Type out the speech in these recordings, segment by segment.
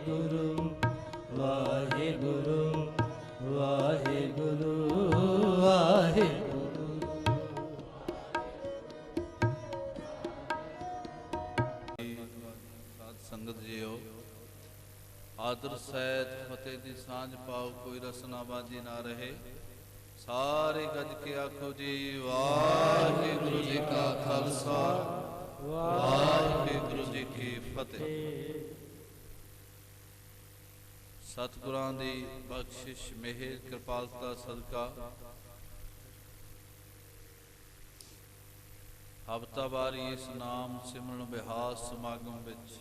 ਵਾਹਿਗੁਰੂ ਵਾਹਿਗੁਰੂ ਵਾਹਿਗੁਰੂ ਵਾਹਿਗੁਰੂ। ਸਾਧ ਸੰਗਤ ਜੀਓ, ਆਦਰ ਸਹਿਤ ਫਤਿਹ ਦੀ ਸਾਂਝ ਪਾਓ, ਕੋਈ ਰਸਨਾ ਬਾਜੀ ਨਾ ਰਹੇ। ਸਾਰੇ ਗੱਜ ਕੇ ਆਖੋ ਜੀ ਵਾਹਿਗੁਰੂ ਜੀ ਕਾ ਖਾਲਸਾ ਵਾਹਿਗੁਰੂ ਜੀ ਕੀ ਫਤਿਹ। ਸਤਿਗੁਰਾਂ ਦੀ ਬਖਸ਼ਿਸ਼ ਮਿਹਰ ਕਿਰਪਾਲਤਾ ਸਦਕਾ ਹਫ਼ਤਾਵਾਰੀ ਇਸ ਨਾਮ ਸਿਮਰਨ ਬਿਹਾਸ ਸਮਾਗਮ ਵਿੱਚ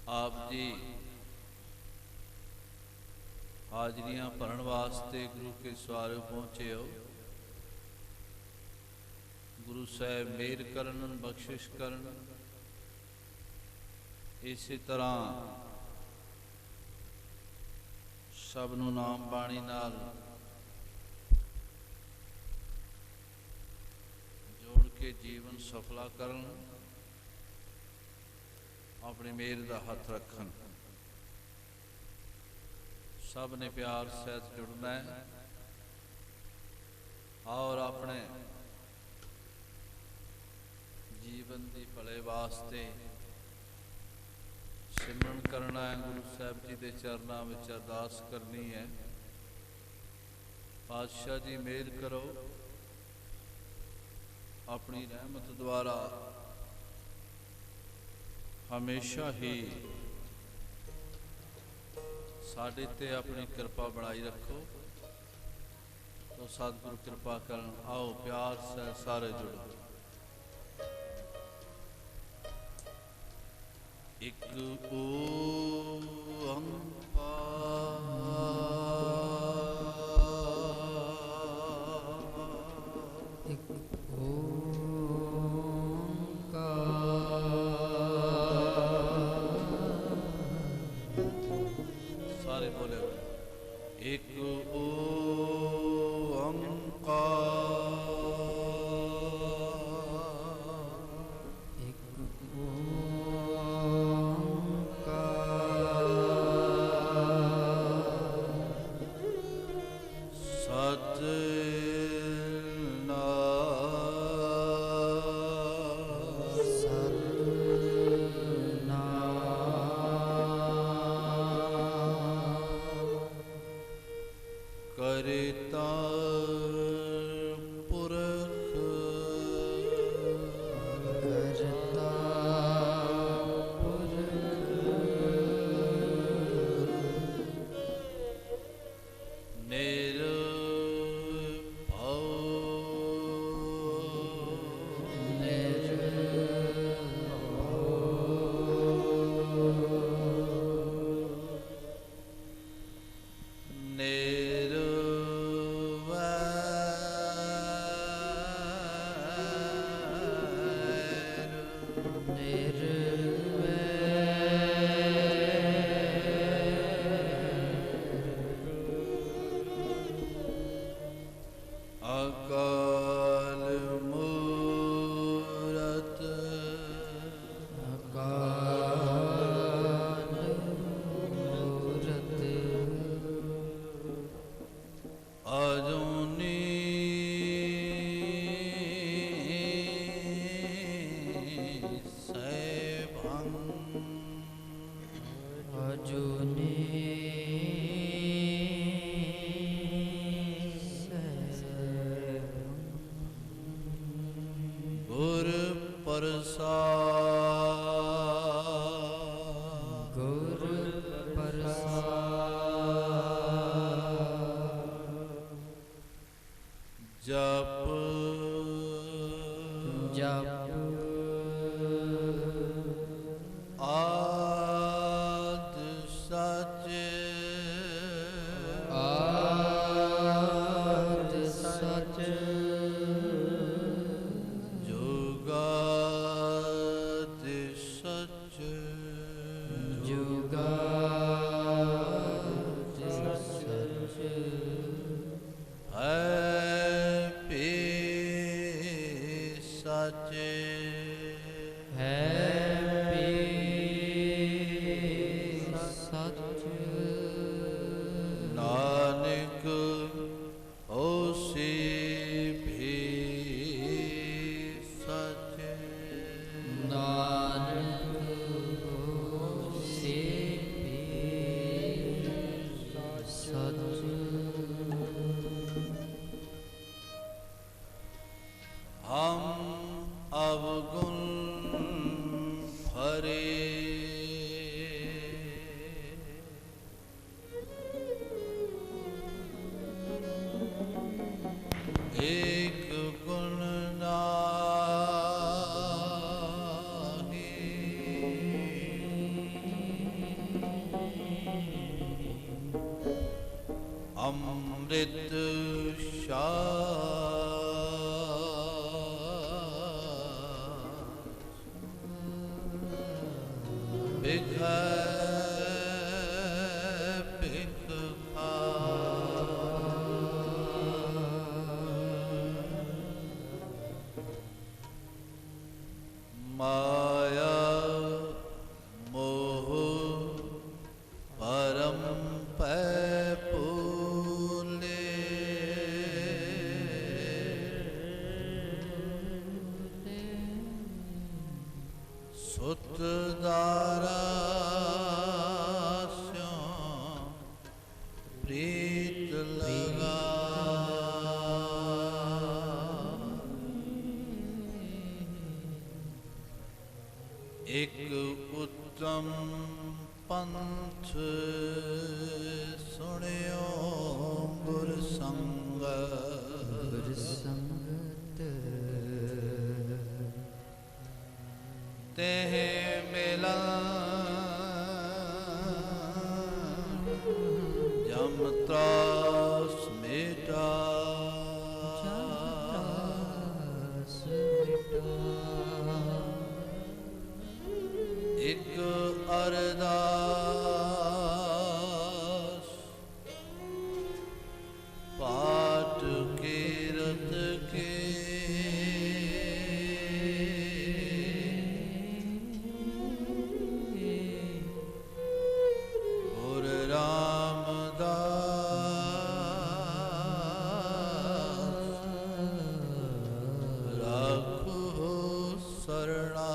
ਆਪ ਜੀ ਹਾਜ਼ਰੀਆਂ ਭਰਨ ਵਾਸਤੇ ਗੁਰੂ ਕੇ ਸਵਾਰੇ ਪਹੁੰਚੇ ਹੋ। ਗੁਰੂ ਸਾਹਿਬ ਮਿਹਰ ਕਰਨ, ਬਖਸ਼ਿਸ਼ ਕਰਨ। ਇਸੇ ਤਰ੍ਹਾਂ ਸਭ ਨੂੰ ਨਾਮ ਬਾਣੀ ਨਾਲ ਜੋੜ ਕੇ ਜੀਵਨ ਸਫਲਾ ਕਰਨ, ਆਪਣੀ ਮਿਹਰ ਦਾ ਹੱਥ ਰੱਖਣ। ਸਭ ਨੇ ਪਿਆਰ ਸਹਿਤ ਜੁੜਨਾ ਹੈ ਔਰ ਆਪਣੇ ਜੀਵਨ ਦੀ ਭਲੇ ਵਾਸਤੇ ਸਿਮਰਨ ਕਰਨਾ ਹੈ। ਗੁਰੂ ਸਾਹਿਬ ਜੀ ਦੇ ਚਰਨਾਂ ਵਿੱਚ ਅਰਦਾਸ ਕਰਨੀ ਹੈ, ਪਾਤਸ਼ਾਹ ਜੀ ਮਿਹਰ ਕਰੋ, ਆਪਣੀ ਰਹਿਮਤ ਦੁਆਰਾ ਹਮੇਸ਼ਾ ਹੀ ਸਾਡੇ ਤੇ ਆਪਣੀ ਕਿਰਪਾ ਬਣਾਈ ਰੱਖੋ। ਤੋ ਸਤਿਗੁਰੂ ਕਿਰਪਾ ਕਰਨ। ਆਓ ਪਿਆਰ ਸੇ ਸਾਰੇ ਜੁੜੋ। ਇੱਕ ਓੰਕਾਰ ਇੱਕ ਓੰਕਾਰ ਸਾਰੇ ਬੋਲੇ ਇੱਕ ਓੰਕਾਰ ਸਚ ਜੁਗਾ हरे एक गुण नाहि अमृत माया मोह परम पूले सुत दारा प्रीत लगा एक उत्तम पंथ सुनियो गुर संगत तेह मिलन जम त्रास मेटा एक अरदास पाठ कीरत के गुर रामदास राखो शरणा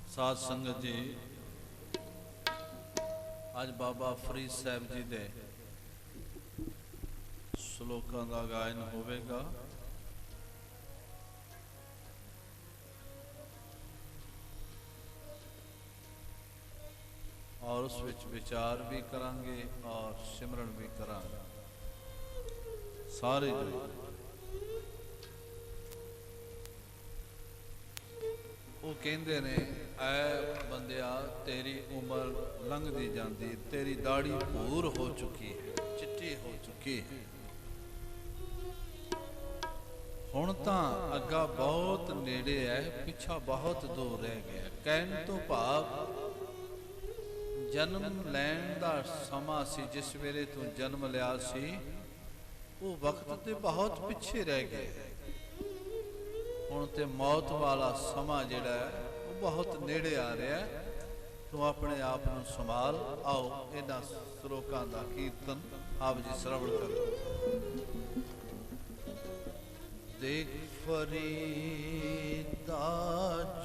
साध संगत जी आज बाबा फरीद साहब जी दे श्लोकां दा गायन होवेगा। और उस विच विचार भी करांगे और सिमरन भी करांगे सारे जो वो कहते ने ऐ बंदिया तेरी उम्र लंघदी जाती, तेरी दाढ़ी भूर हो चुकी है, चिट्टी हो चुकी है, हुण तां अग्गा बहुत नेड़े है, पिछा बहुत दूर रह गया। कहण तो भाव जन्म लैण दा समा सी, जिस वेले तू जन्म लिया सी वो वक्त ते बहुत पिछे रह गए। हुण ते मौत वाला समा जिहड़ा है वो बहुत नेड़े आ रहा है। तू अपने आप नूं संभाल। आओ इन्हां श्लोकां दा कीर्तन आप जी श्रवण करो। देख फरीदा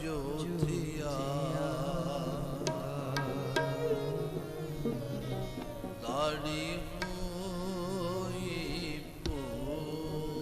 जोधिया दाढ़ी होई पूरा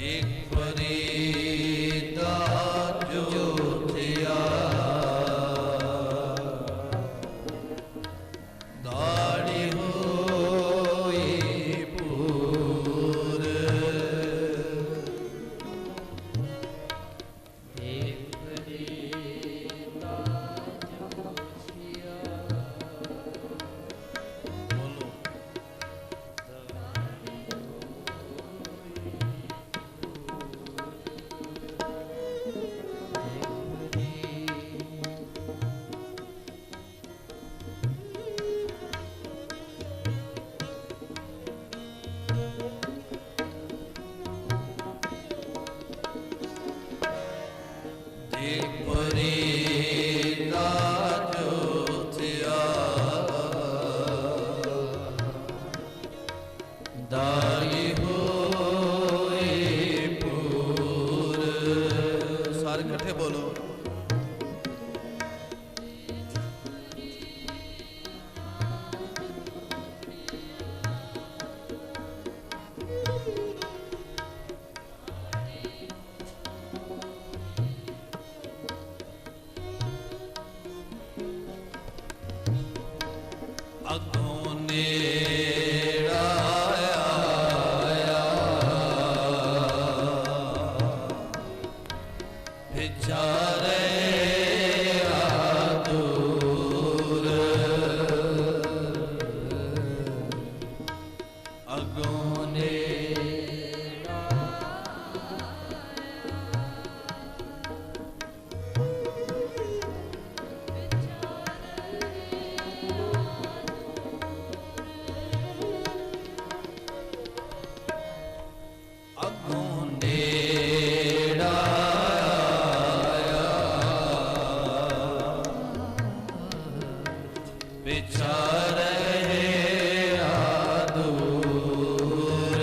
एक फरीदा जो थिया दाढ़ी होई पूर एक फरीदा जो थिया बोलो एक फरीदा जो थिया दाढ़ी होई पूर सारे इकट्ठे बोलो अगों नेड़ा आया बेचारे दूर अगों नेड़ा अगों नेड़ा आया बेचारे दूर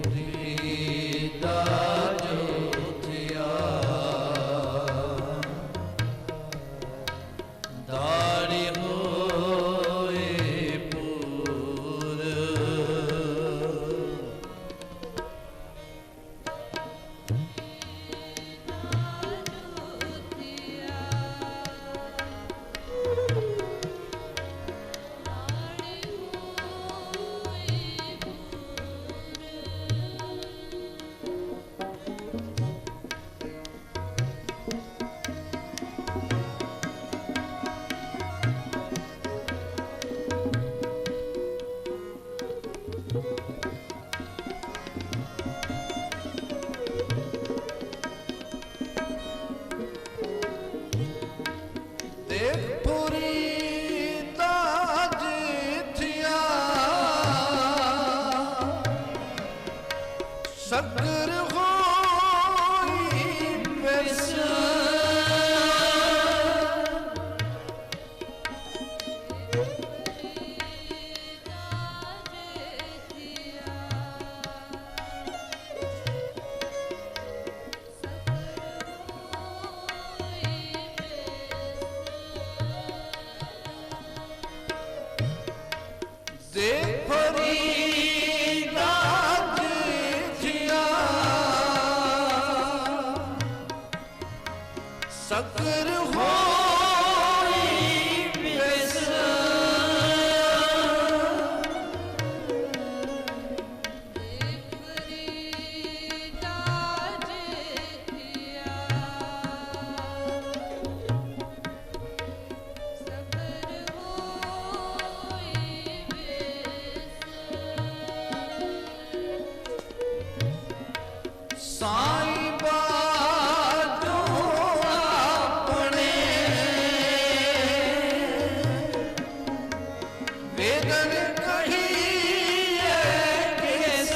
फरीदा जो थिया दाढ़ी होई पूर देख फरीदा जिथिया सकर होई बेसा देख फरीदा जिथिया सकर होई बेसा साईं बाजो अपने वेदन कहिए किस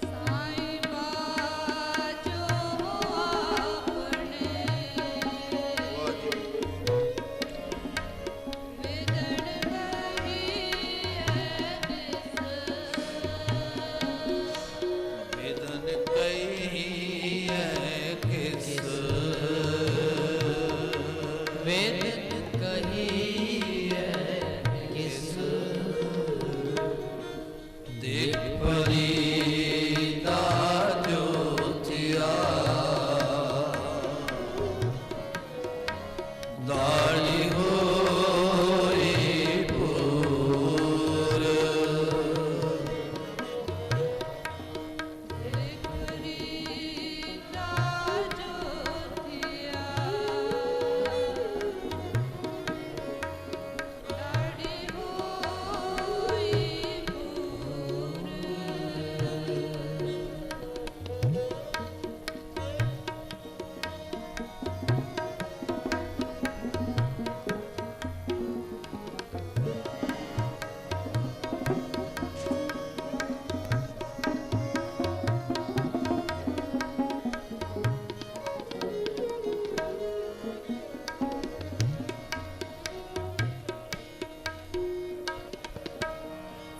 साईं बाजो अपने वेद कहिए किस देख परीदा ज्योतिया दाढ़ी होई पूर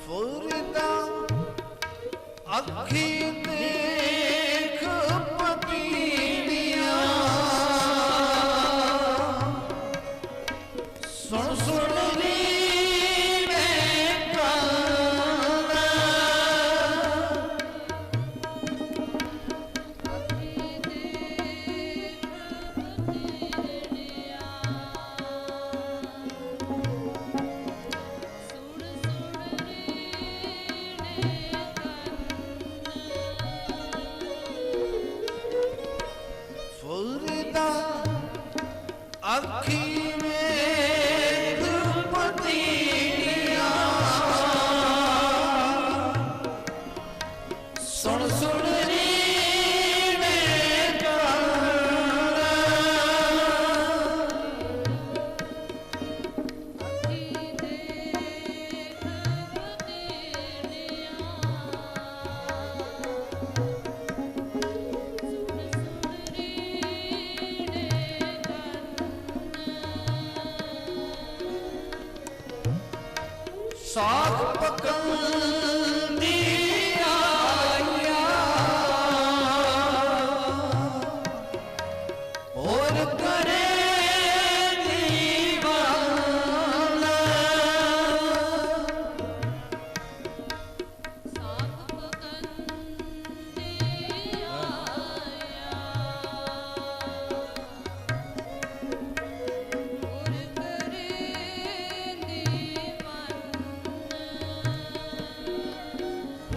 फुरदा अखी देख पपीड़िया सुन सुन रीने काना फुरदा अखी में पतीड़िया सुन सुन रीने काना साग पकंदी आया और करे दीवाना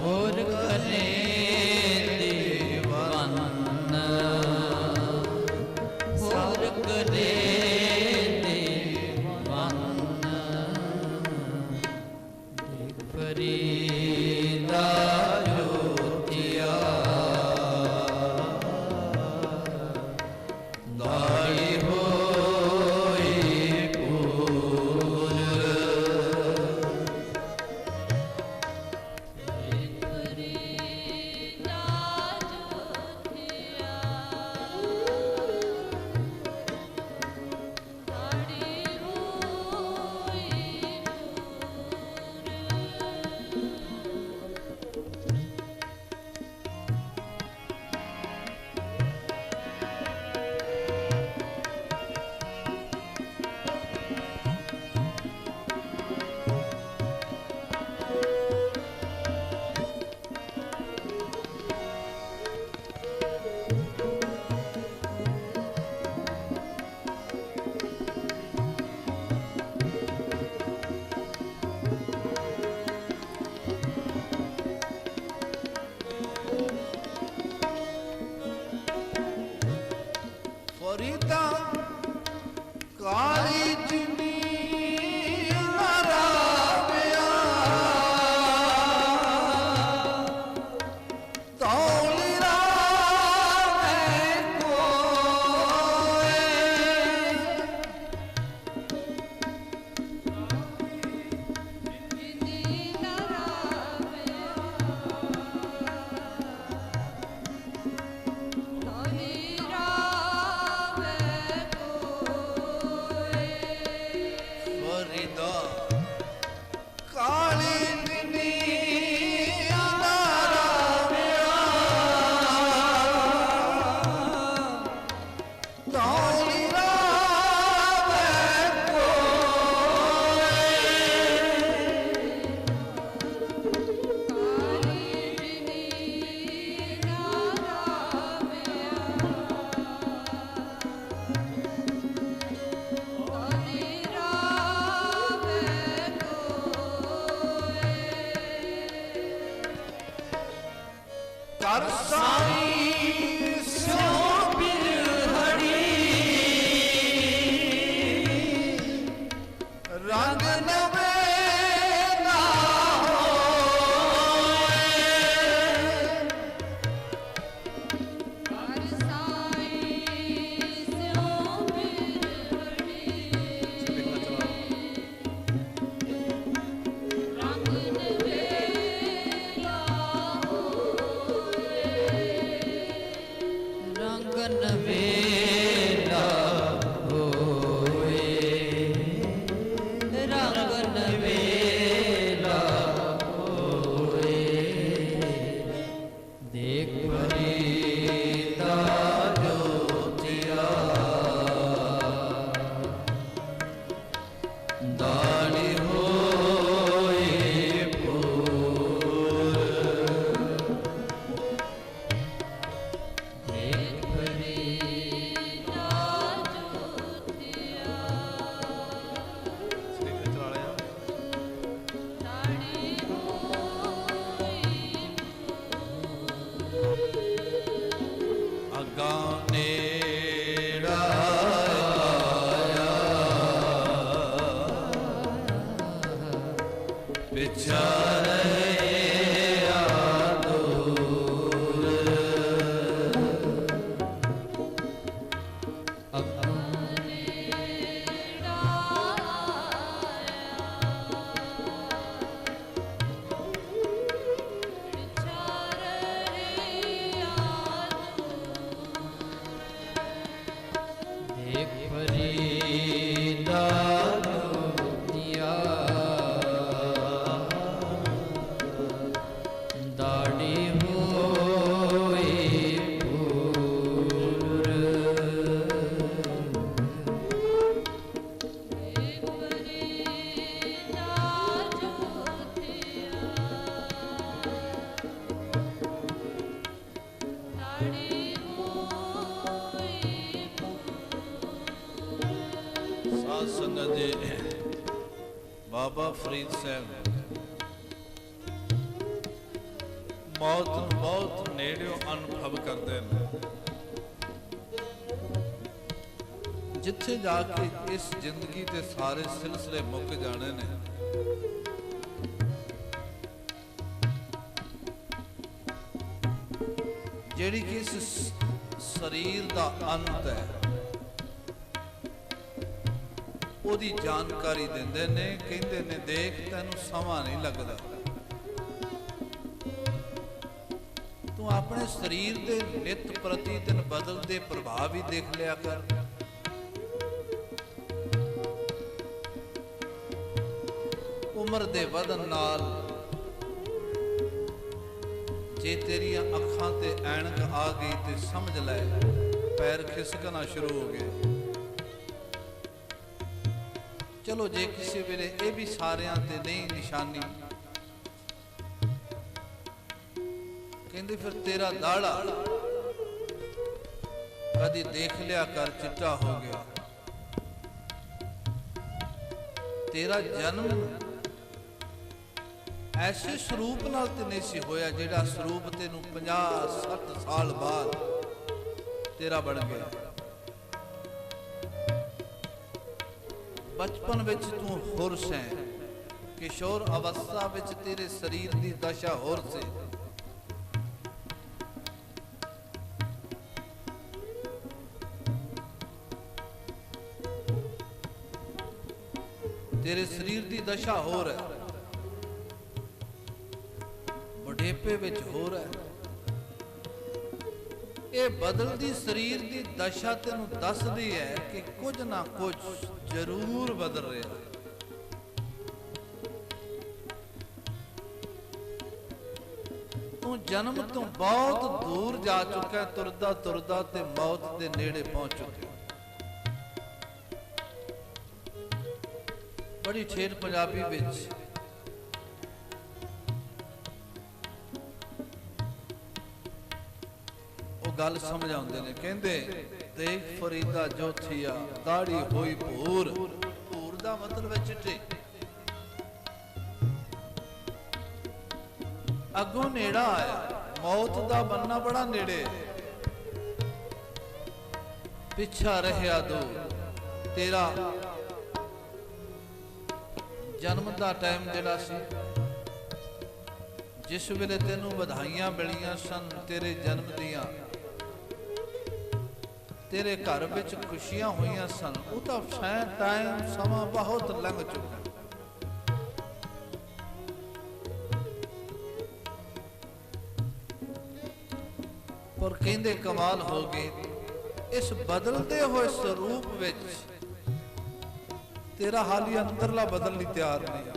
और करे दीवाना और करे दीवाना देख फरीदा ज्योतिया दाढ़ी होई पूर फरीदा काली जिनी लराबिया तौली रावे कोए Ram ਵਿਚਾਰੇ ਸਾਧ ਸੰਗਤ ਜੀ, ਬਾਬਾ ਫਰੀਦ ਸਾਹਿਬ ਮੌਤ ਨੂੰ ਬਹੁਤ ਨੇੜਿਓਂ ਅਨੁਭਵ ਕਰਦੇ ਨੇ। ਜਿੱਥੇ ਜਾ ਕੇ ਇਸ ਜ਼ਿੰਦਗੀ ਦੇ ਸਾਰੇ ਸਿਲਸਿਲੇ ਮੁੱਕ ਜਾਣੇ ਨੇ, ਜਿਹੜੀ ਕਿ ਇਸ ਸਰੀਰ ਦਾ ਅੰਤ ਹੈ, ਉਹਦੀ ਜਾਣਕਾਰੀ ਦਿੰਦੇ ਨੇ। ਕਹਿੰਦੇ ਨੇ ਦੇਖ ਤੈਨੂੰ ਸਮਾਂ ਨਹੀਂ ਲੱਗਦਾ, ਤੂੰ ਆਪਣੇ ਸਰੀਰ ਦੇ ਨਿਤ ਪ੍ਰਤੀ ਦਿਨ ਬਦਲਦੇ ਪ੍ਰਭਾਵ ਹੀ ਦੇਖ ਲਿਆ ਕਰ। ਉਮਰ ਦੇ ਵਧਣ ਨਾਲ ਜੇ ਤੇਰੀਆਂ ਅੱਖਾਂ ਤੇ ਐਨਕ ਆ ਗਈ ਤੇ ਸਮਝ ਲੈ ਪੈਰ ਖਿਸਕਣਾ ਸ਼ੁਰੂ ਹੋ ਗਏ। ਚਲੋ ਜੇ ਕਿਸੇ ਵੇਲੇ ਇਹ ਵੀ ਸਾਰਿਆਂ ਤੇ ਨਹੀਂ ਨਿਸ਼ਾਨੀ, ਕਹਿੰਦੇ ਫਿਰ ਤੇਰਾ ਦਾੜਾ ਕਦੀ ਦੇਖ ਲਿਆ ਕਰ ਚਿੱਟਾ ਹੋ ਗਿਆ। ਤੇਰਾ ਜਨਮ ਐਸੇ ਸਰੂਪ ਨਾਲ ਤੇ ਨਹੀਂ ਸੀ ਹੋਇਆ ਜਿਹੜਾ ਸਰੂਪ ਤੈਨੂੰ 50-60 ਸਾਲ ਬਾਅਦ ਤੇਰਾ ਬਣ ਗਿਆ। ਬਚਪਨ ਵਿੱਚ ਤੂੰ ਹੁਰ ਸੈਂ, ਕਿਸ਼ੋਰ ਅਵਸਥਾ ਵਿੱਚ ਤੇਰੇ ਸਰੀਰ ਦੀ ਦਸ਼ਾ ਹੋਰ ਸੀ। ਤੇਰੇ ਸਰੀਰ ਦੀ ਦਸ਼ਾ ਹੋਰ ਹੈ, ਬੁਢੇਪੇ ਵਿੱਚ ਹੋਰ ਹੈ। ਇਹ ਬਦਲਦੀ ਸਰੀਰ ਦੀ ਦਸ਼ਾ ਤੈਨੂੰ ਦੱਸਦੀ ਹੈ ਕਿ ਕੁਝ ਨਾ ਕੁਝ ਜ਼ਰੂਰ ਬਦਲ ਰਿਹਾ ਹੈ। ਤੂੰ ਜਨਮ ਤੋਂ ਬਹੁਤ ਦੂਰ ਜਾ ਚੁੱਕਾ, ਤੁਰਦਾ ਤੁਰਦਾ ਤੇ ਮੌਤ ਦੇ ਨੇੜੇ ਪਹੁੰਚ ਚੁੱਕਿਆ। ਬੜੀ ਠੇਠ ਪੰਜਾਬੀ ਵਿੱਚ ਉਹ ਗੱਲ ਸਮਝ ਆਉਂਦੇ ਨੇ। ਕਹਿੰਦੇ ਦੇਖ ਫਰੀਦਾ ਜੋਥੀਆ ਦਾੜੀ ਹੋਈ ਭੂਰ। ਭੂਰ ਦਾ ਮਤਲਬ ਹੈ ਚਿੱਟੇ। ਅੱਗੋਂ ਨੇੜਾ ਆਇਆ, ਮੌਤ ਦਾ ਬੰਨਾ ਬੜਾ ਨੇੜੇ। ਪਿੱਛਾ ਰਹਿਆ ਦੂਰ। ਤੇਰਾ ਜਨਮ ਦਾ ਟਾਈਮ ਜਿਹੜਾ ਸੀ, ਜਿਸ ਵੇਲੇ ਤੈਨੂੰ ਵਧਾਈਆਂ ਮਿਲੀਆਂ ਸਨ ਤੇਰੇ ਜਨਮ ਦੀਆਂ, ਤੇਰੇ ਘਰ ਵਿੱਚ ਖੁਸ਼ੀਆਂ ਹੋਈਆਂ ਸਨ, ਉਹ ਤਾਂ ਟਾਈਮ ਸਮਾਂ ਬਹੁਤ ਲੰਘ ਚੁੱਕਾ। ਪਰ ਕਹਿੰਦੇ ਕਮਾਲ ਹੋ ਗਈ, ਇਸ ਬਦਲਦੇ ਹੋਏ ਸਰੂਪ ਵਿੱਚ ਤੇਰਾ ਹਾਲੀ ਅੰਦਰਲਾ ਬਦਲ ਲਈ ਤਿਆਰ ਨਹੀਂ।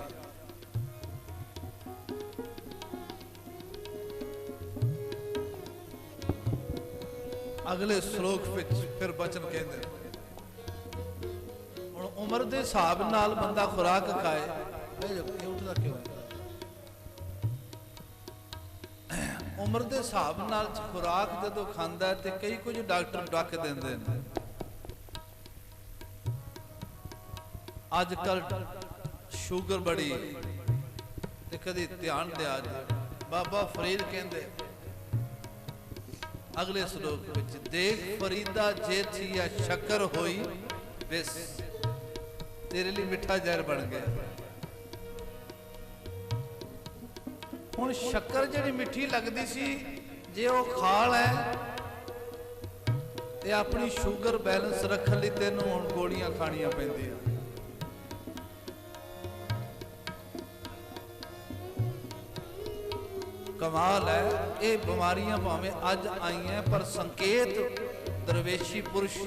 ਅਗਲੇ ਸ਼ਲੋਕ ਵਿੱਚ ਫਿਰ ਬਚਨ ਕਹਿੰਦੇ, ਹੁਣ ਉਮਰ ਦੇ ਹਿਸਾਬ ਨਾਲ ਬੰਦਾ ਖੁਰਾਕ ਖਾਏ। ਉੱਠਦਾ ਕਿਉਂ? ਉਮਰ ਦੇ ਹਿਸਾਬ ਨਾਲ ਖੁਰਾਕ ਜਦੋਂ ਖਾਂਦਾ ਤੇ ਕਈ ਕੁਝ ਡਾਕਟਰ ਡੱਕ ਦਿੰਦੇ ਨੇ। ਅੱਜ ਕੱਲ ਸ਼ੂਗਰ ਬੜੀ ਤੇ ਕਦੀ ਧਿਆਨ ਦਿਆ ਜੀ। ਬਾਬਾ ਫਰੀਦ ਕਹਿੰਦੇ ਅਗਲੇ ਸ਼ਲੋਕ ਵਿੱਚ, ਦੇਖ ਫਰੀਦਾ ਜੇ ਥੀਆ ਸ਼ੱਕਰ ਹੋਈ ਵਿਸ, ਤੇਰੇ ਲਈ ਮਿੱਠਾ ਜ਼ਹਿਰ ਬਣ ਗਿਆ। ਹੁਣ ਸ਼ੱਕਰ ਜਿਹੜੀ ਮਿੱਠੀ ਲੱਗਦੀ ਸੀ, ਜੇ ਉਹ ਖਾਲ ਹੈ ਤੇ ਆਪਣੀ ਸ਼ੂਗਰ ਬੈਲੈਂਸ ਰੱਖਣ ਲਈ ਤੈਨੂੰ ਹੁਣ ਗੋਲੀਆਂ ਖਾਣੀਆਂ ਪੈਂਦੀਆਂ। ਕਮਾਲ ਹੈ, ਇਹ ਬਿਮਾਰੀਆਂ ਭਾਵੇਂ ਅੱਜ ਆਈਆਂ ਪਰ ਸੰਕੇਤ ਦਰਵੇਸ਼ੀ ਪੁਰਸ਼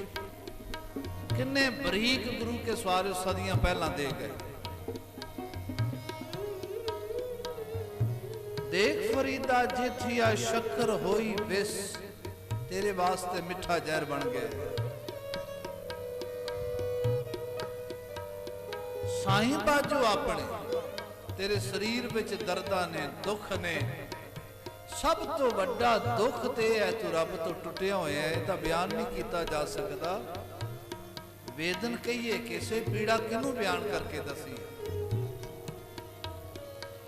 ਕਿੰਨੇ ਬਰੀਕ ਗੁਰੂ ਕੇ ਸਵਾਰੇ ਸਦੀਆਂ ਪਹਿਲਾਂ ਦੇ ਗਏ। ਦੇਖ ਫਰੀਦਾ ਜਿਥਿਆ ਸ਼ੱਕਰ ਹੋਈ ਵਿਸ, ਤੇਰੇ ਵਾਸਤੇ ਮਿੱਠਾ ਜ਼ਹਿਰ ਬਣ ਗਿਆ। ਸਾਈਂ ਬਾਜੋ ਆਪਣੇ, ਤੇਰੇ ਸਰੀਰ ਵਿੱਚ ਦਰਦਾਂ ਨੇ, ਦੁੱਖ ਨੇ। ਸਭ ਤੋਂ ਵੱਡਾ ਦੁੱਖ ਤੇ ਹੈ ਤੂੰ ਰੱਬ ਤੋਂ ਟੁੱਟਿਆ ਹੋਇਆ ਹੈ, ਇਹ ਤਾਂ ਬਿਆਨ ਨਹੀਂ ਕੀਤਾ ਜਾ ਸਕਦਾ। ਵੇਦਨ ਕਹੀਏ ਕਿਸੇ ਪੀੜਾ ਕਿਹਨੂੰ ਬਿਆਨ ਕਰਕੇ ਦਸੀ,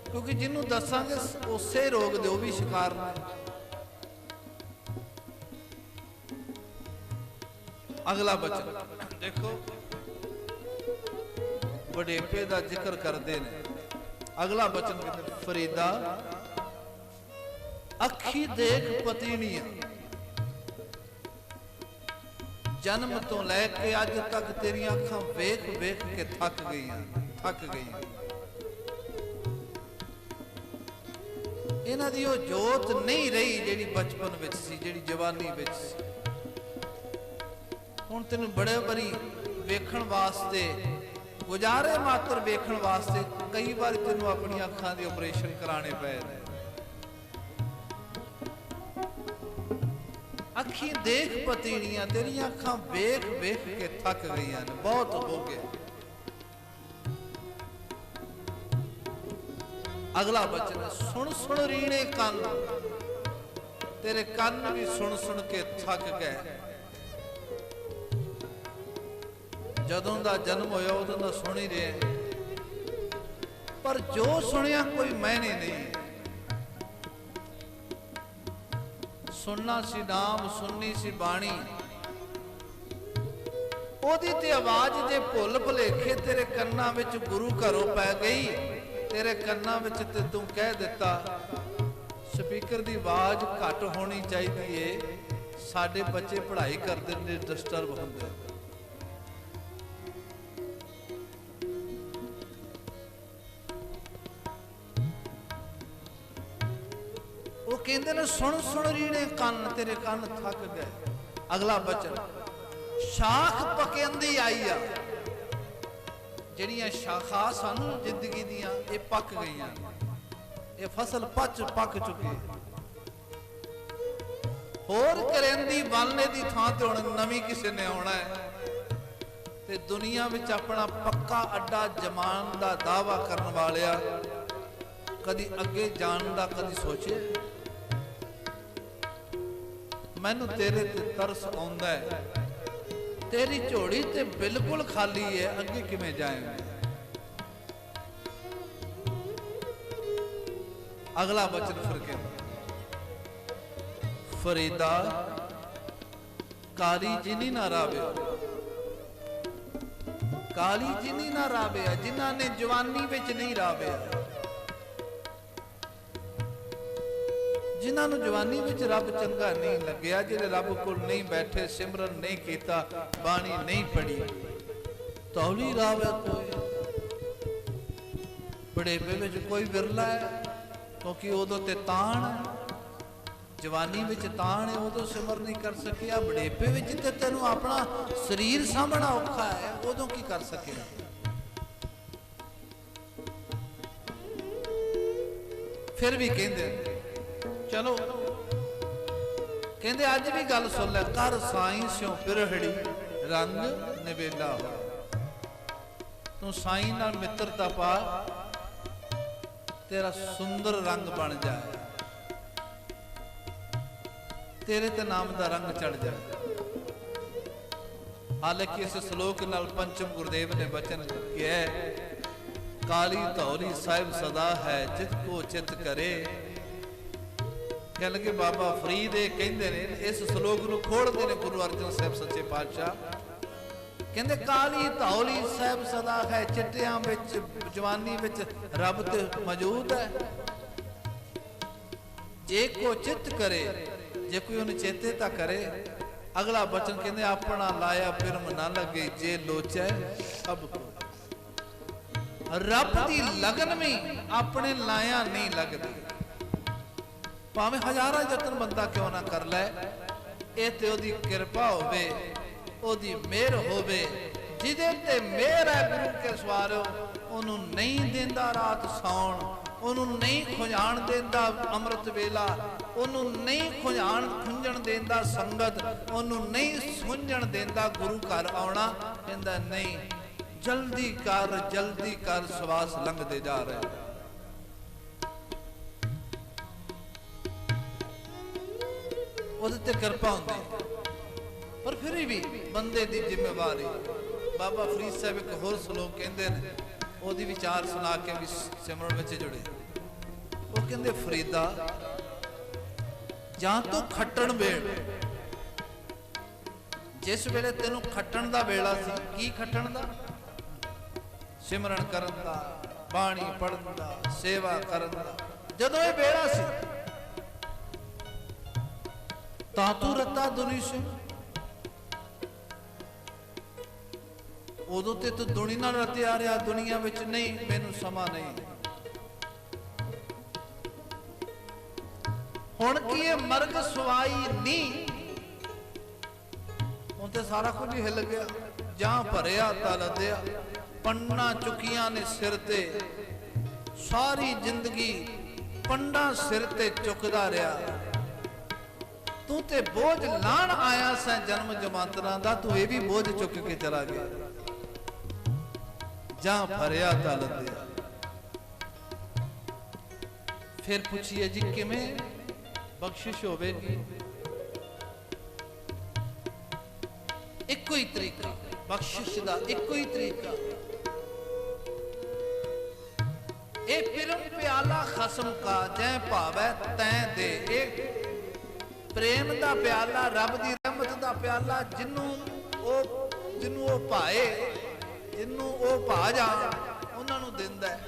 ਕਿਉਂਕਿ ਜਿਹਨੂੰ ਦੱਸਾਂਗੇ ਉਸੇ ਰੋਗ ਦੇ ਉਹ ਵੀ ਸ਼ਿਕਾਰ ਨੇ। ਅਗਲਾ ਬਚਨ ਦੇਖੋ, ਵਡੇਪੇ ਦਾ ਜ਼ਿਕਰ ਕਰਦੇ ਨੇ। ਅਗਲਾ ਬਚਨ ਕਹਿੰਦੇ, ਫਰੀਦਾ ਅੱਖੀ ਦੇਖ ਪਤੀਣੀਆਂ, ਜਨਮ ਤੋਂ ਲੈ ਕੇ ਅੱਜ ਤੱਕ ਤੇਰੀਆਂ ਅੱਖਾਂ ਵੇਖ ਵੇਖ ਕੇ ਥੱਕ ਗਈਆਂ। ਇਹਨਾਂ ਦੀ ਉਹ ਜੋਤ ਨਹੀਂ ਰਹੀ ਜਿਹੜੀ ਬਚਪਨ ਵਿੱਚ ਸੀ, ਜਿਹੜੀ ਜਵਾਨੀ ਵਿੱਚ ਸੀ। ਹੁਣ ਤੈਨੂੰ ਬੜੇ ਵਾਰੀ ਵੇਖਣ ਵਾਸਤੇ, ਗੁਜ਼ਾਰੇ ਮਾਤਰ ਵੇਖਣ ਵਾਸਤੇ ਕਈ ਵਾਰ ਤੈਨੂੰ ਆਪਣੀਆਂ ਅੱਖਾਂ ਦੇ ਆਪਰੇਸ਼ਨ ਕਰਾਣੇ ਪਏ ਨੇ। ਅੱਖੀਂ ਦੇਖ ਪਤੀਣੀਆਂ, ਤੇਰੀਆਂ ਅੱਖਾਂ ਵੇਖ ਵੇਖ ਕੇ ਥੱਕ ਗਈਆਂ ਨੇ, ਬਹੁਤ ਹੋ ਗਏ। ਅਗਲਾ ਬਚਨ, ਸੁਣ ਸੁਣ ਰੀਣੇ ਕੰਨ, ਤੇਰੇ ਕੰਨ ਵੀ ਸੁਣ ਸੁਣ ਕੇ ਥੱਕ ਗਏ। ਜਦੋਂ ਦਾ ਜਨਮ ਹੋਇਆ ਉਦੋਂ ਦਾ ਸੁਣ ਹੀ ਰਹੇ, ਪਰ ਜੋ ਸੁਣਿਆ ਕੋਈ ਮਾਇਨੇ ਨਹੀਂ। ਸੁਣਨਾ ਸੀ ਨਾਮ, ਸੁਣਨੀ ਸੀ ਬਾਣੀ, ਉਹਦੀ ਤੇ ਆਵਾਜ਼ ਦੇ ਭੁੱਲ ਭੁਲੇਖੇ ਤੇਰੇ ਕੰਨਾਂ ਵਿੱਚ ਗੁਰੂ ਘਰੋਂ ਪੈ ਗਈ। ਤੇਰੇ ਕੰਨਾਂ ਵਿੱਚ ਤੇ ਤੂੰ ਕਹਿ ਦਿੱਤਾ ਸਪੀਕਰ ਦੀ ਆਵਾਜ਼ ਘੱਟ ਹੋਣੀ ਚਾਹੀਦੀ ਏ, ਸਾਡੇ ਬੱਚੇ ਪੜ੍ਹਾਈ ਕਰਦੇ ਨੇ, ਡਿਸਟਰਬ ਹੁੰਦੇ। ਉਹ ਕਹਿੰਦੇ ਨੇ ਸੁਣ ਸੁਣ ਰੀਣੇ ਕੰਨ, ਤੇਰੇ ਕੰਨ ਥੱਕ ਗਏ। ਅਗਲਾ ਬਚਨ, ਸ਼ਾਖ ਪਕਿੰਦੀ ਆਈ ਆ, ਜਿਹੜੀਆਂ ਸ਼ਾਖਾਂ ਸਾਨੂੰ ਜ਼ਿੰਦਗੀ ਦੀਆਂ ਇਹ ਪੱਕ ਗਈਆਂ, ਇਹ ਫਸਲ ਪੱਕ ਚੁੱਕੀ। ਹੋਰ ਕਰੇਂਦੀ ਬਾਲਨੇ ਦੀ ਥਾਂ ਤੇ ਹੁਣ ਨਵੀਂ ਕਿਸੇ ਨੇ ਆਉਣਾ ਹੈ, ਤੇ ਦੁਨੀਆ ਵਿੱਚ ਆਪਣਾ ਪੱਕਾ ਅੱਡਾ ਜਮਾਨ ਦਾ ਦਾਅਵਾ ਕਰਨ ਵਾਲਿਆ ਕਦੀ ਅੱਗੇ ਜਾਣ ਦਾ ਕਦੀ ਸੋਚੇ? ਮੈਨੂੰ ਤੇਰੇ ਤੇ ਤਰਸ ਆਉਂਦਾ ਹੈ, ਤੇਰੀ ਝੋਲੀ ਤੇ ਬਿਲਕੁਲ ਖਾਲੀ ਹੈ, ਅੱਗੇ ਕਿਵੇਂ ਜਾਏਂਗੇ? ਅਗਲਾ ਬਚਨ ਫਿਰ ਕਹਿੰਦਾ, ਫਰੀਦਾ ਕਾਲੀ ਜਿਨੀ ਨਾ ਰਾਵੇ, ਕਾਲੀ ਜਿਨੀ ਨਾ ਰਾਵੇ, ਜਿਨ੍ਹਾਂ ਨੇ ਜਵਾਨੀ ਵਿੱਚ ਨਹੀਂ ਰਾਵਿਆ, ਜਿਨ੍ਹਾਂ ਨੂੰ ਜਵਾਨੀ ਵਿੱਚ ਰੱਬ ਚੰਗਾ ਨਹੀਂ ਲੱਗਿਆ, ਜਿਹੜੇ ਰੱਬ ਕੋਲ ਨਹੀਂ ਬੈਠੇ, ਸਿਮਰਨ ਨਹੀਂ ਕੀਤਾ, ਬਾਣੀ ਨਹੀਂ ਪੜ੍ਹੀ, ਤੌਲੀ ਰਾਵੇ ਕੋਈ। ਬੁਢੇਪੇ ਵਿੱਚ ਕੋਈ ਵਿਰਲਾ ਹੈ, ਕਿਉਂਕਿ ਉਦੋਂ ਤੇ ਤਾਣ, ਜਵਾਨੀ ਵਿੱਚ ਤਾਣ ਹੈ, ਉਦੋਂ ਸਿਮਰ ਨਹੀਂ ਕਰ ਸਕਿਆ। ਬੁਢੇਪੇ ਵਿੱਚ ਤੇ ਤੈਨੂੰ ਆਪਣਾ ਸਰੀਰ ਸਾਂਭਣਾ ਔਖਾ ਹੈ, ਉਦੋਂ ਕੀ ਕਰ ਸਕਿਆ? ਫਿਰ ਵੀ ਕਹਿੰਦੇ ਚਲੋ, ਕਹਿੰਦੇ ਅੱਜ ਵੀ ਗੱਲ ਸੁਣ ਲੈ, ਕਰ ਸਾਈਂ ਸਿਉ ਪਿਰਹੜੀ ਰੰਗ ਨਿਵੇਲਾ ਹੋ। ਤੂੰ ਸਾਈਂ ਨਾਲ ਮਿੱਤਰਤਾ ਪਾ, ਤੇਰਾ ਸੁੰਦਰ ਰੰਗ ਬਣ ਜਾਏ, ਤੇਰੇ ਤੇ ਨਾਮ ਦਾ ਰੰਗ ਚੜ ਜਾਏ। ਹਾਲਾਂਕਿ ਇਸ ਸ਼ਲੋਕ ਨਾਲ ਪੰਚਮ ਗੁਰਦੇਵ ਨੇ ਬਚਨ ਕਿਹਾ, ਕਾਲੀ ਧੌਲੀ ਸਾਹਿਬ ਸਦਾ ਹੈ, ਜਿਤ ਕੋ ਚਿਤ ਕਰੇ। ਕਹਿ ਲਗੇ ਬਾਬਾ ਫਰੀਦ ਇਹ ਕਹਿੰਦੇ ਨੇ, ਇਸ ਸ਼ਲੋਕ ਨੂੰ ਖੋਲਦੇ ਨੇ ਗੁਰੂ ਅਰਜਨ ਸਾਹਿਬ ਸੱਚੇ ਪਾਤਸ਼ਾਹ, ਕਹਿੰਦੇ ਕਾਲੀ ਧੌਲੀ ਸਾਹਿਬ ਸਦਾ ਹੈ, ਚਿੱਟਿਆਂ ਵਿੱਚ ਜਵਾਨੀ ਵਿੱਚ ਰੱਬ ਤੇ ਮੌਜੂਦ ਹੈ। जे को चित करे, जे कोई उन्हें चेते ता करे। अगला बचन कहते अपना लाया पिरम ना लगे, जे लोचे सब को। रब दी लगन में अपने लाया नहीं लगती, भावें हजारा यतन बंदा क्यों ना कर ले, ये ते ओदी कृपा होवे, ओदी मेहर होवे। जिदे ते मेहर है गुरु के सवारो, ओनू नहीं देंदा रात सौण, ओनू नहीं खुजाण देंदा अमृत वेला, ओनू नहीं खुंजण देंदा संगत, ओनू नहीं सुंझण देंदा गुरु घर आउणा। कहंदा नहीं, जल्दी कर सवास लंघदे जा रहे। ओदे ते कृपा हुंदी, पर फिर भी बंदे दी जिम्मेवारी। बाबा फरीद साहब एक होर श्लोक कहंदे ने, ओदी विचार सुना के भी सिमरन विच जुड़े। वो कहंदे फरीदा जां तो खट्टण वेल, जिस वेले तेनू खट्टण दा वेला सी, की खट्टण दा? सिमरन करन दा, बाणी पढ़न दा, सेवा करन दा। जदों ये वेला सी तां तू रत्ता दुनी से, उदों ते तू दुनी नाल रत्या रहा, दुनिया विच नहीं, मैनू समा नहीं। हुण की ये मर्ग सवाई नहीं, हुण ते सारा कुछ ही हिल गया। जहां भरिया ता लदया, पंडा चुकियां ने सिर ते, सारी जिंदगी पंडा सिर ते चुकदा रहा। तू ते बोझ लाण आया सै जन्म जमांतरा दा, तू ये भी बोझ चुक के चला गया। जहां भरिया ता लदया। फिर पूछिए जी किवें बख्शिश होवेगी? इको ही तरीका बख्शिश दा, इको ही तरीका। ए पिरम प्याला खसम का, जै भावै तैं दे। प्रेम दा प्याला, रब दी रहमत दा प्याला, जिन्नू ओ भाए, जिन्नू ओ भा जाण, उन्हां नूं दिंदा है।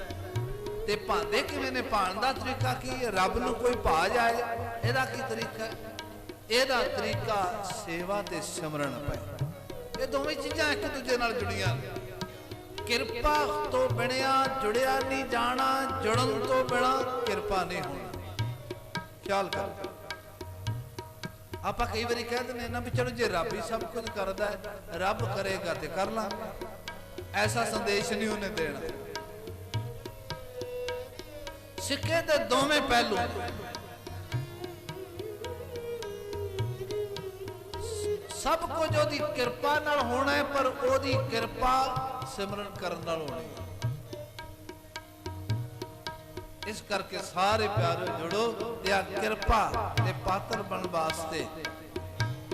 ते भांदे किवें ने? भाण दा तरीका की है? रब नूं कोई भा जाए, इहदा की तरीका है? इहदा तरीका सेवा ते सिमरन पए। ये दोवें चीज़ां एक दूजे नाल जुड़ियां ने। किरपा तो बिना जुड़िया नहीं जाना, जुड़न तो बिना किरपा नहीं होना। ख्याल कर। आप कई बार कह दें ना भी चलो जे रब ही सब कुछ करता है, रब करेगा तो कर ला। ऐसा संदेश नहीं उन्हें देना। सिक्के दे दोवें पहलू, सब कुछ ओदी किरपा नाल होना है, पर ओदी किरपा सिमरन करन नाल होनी है। इस करके सारे प्यारे जुड़ो, या किरपा ते पात्र बन वास्ते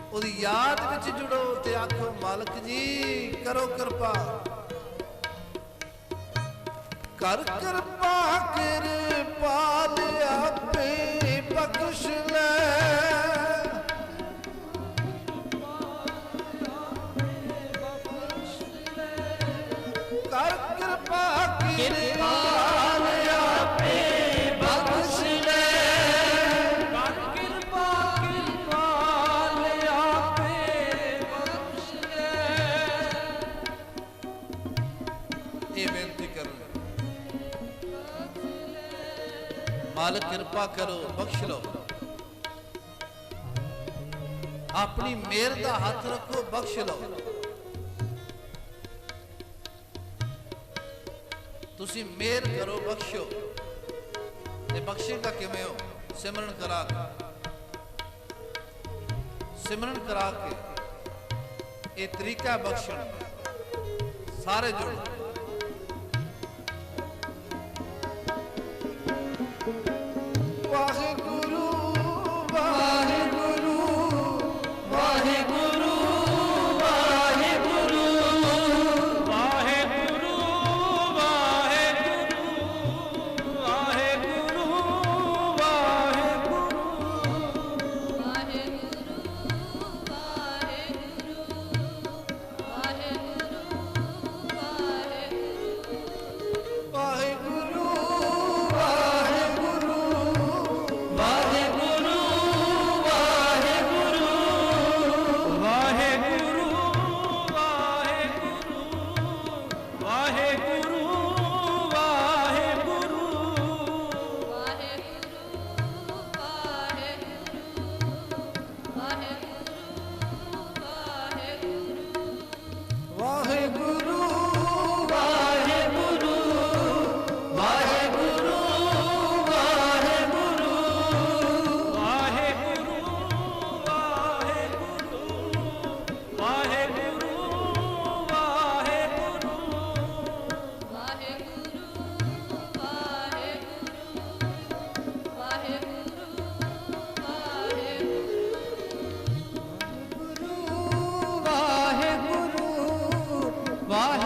ओदी याद विच जुड़ो ते आखो मालिक जी करो कृपा, कर कृपा कृपाल आपे बख्श ले। कर कृपा कृपाल आपे बख्श ले। कर कृपा कृपाल आपे बख्श ले। ये बेनती करो, मालिक कृपा करो, बख्श लो। अपनी मेहर का हाथ रखो, बख्श लो। तुसी मेहर करो, बख्शो। ते बख्शेगा किवें हो? सिमरन करा के। सिमरन करा के ये तरीका है बख्शण। सारे जुड़ो। वाहिगुरु वाहिगुरु वाहिगुरु वाहिगुरु वाहिगुरु वाहिगुरु वाहिगुरु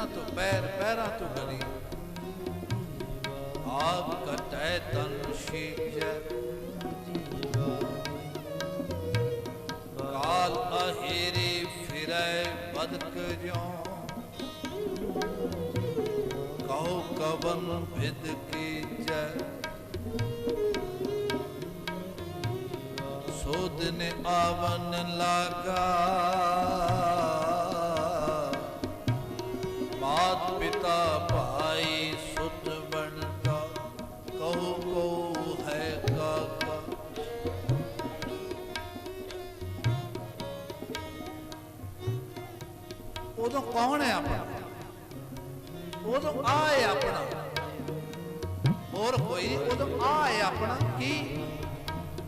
ਸਿਰਾਂ ਤੋਂ ਪੈਰ, ਪੈਰਾਂ ਤੋਂ ਗਲੀ। ਆਪ ਕਟੈ ਤਨ ਸ਼ੀਜੈ, ਕਾਲ ਅਹੇਰੀ ਫਿਰੈ ਬਦਕ ਜਿਉ। ਕਹੋ ਕਵਨ ਵਿਦ ਕੀਜੈ, ਸੋ ਦਿਨ ਆਵਨ ਲਾਗਾ। ਮਾਤ ਪਿਤਾ ਭਾਈ ਸੁਤ ਬਣਤਾ, ਕਹੋ ਕੋ ਹੈ ਕਾਕਾ। ਉਦੋਂ ਕੌਣ ਹੈ ਆਪਣਾ? ਉਦੋਂ ਆ ਹੈ ਆਪਣਾ, ਹੋਰ ਕੋਈ ਨਹੀਂ। ਉਦੋਂ ਆ ਹੈ ਆਪਣਾ। ਕੀ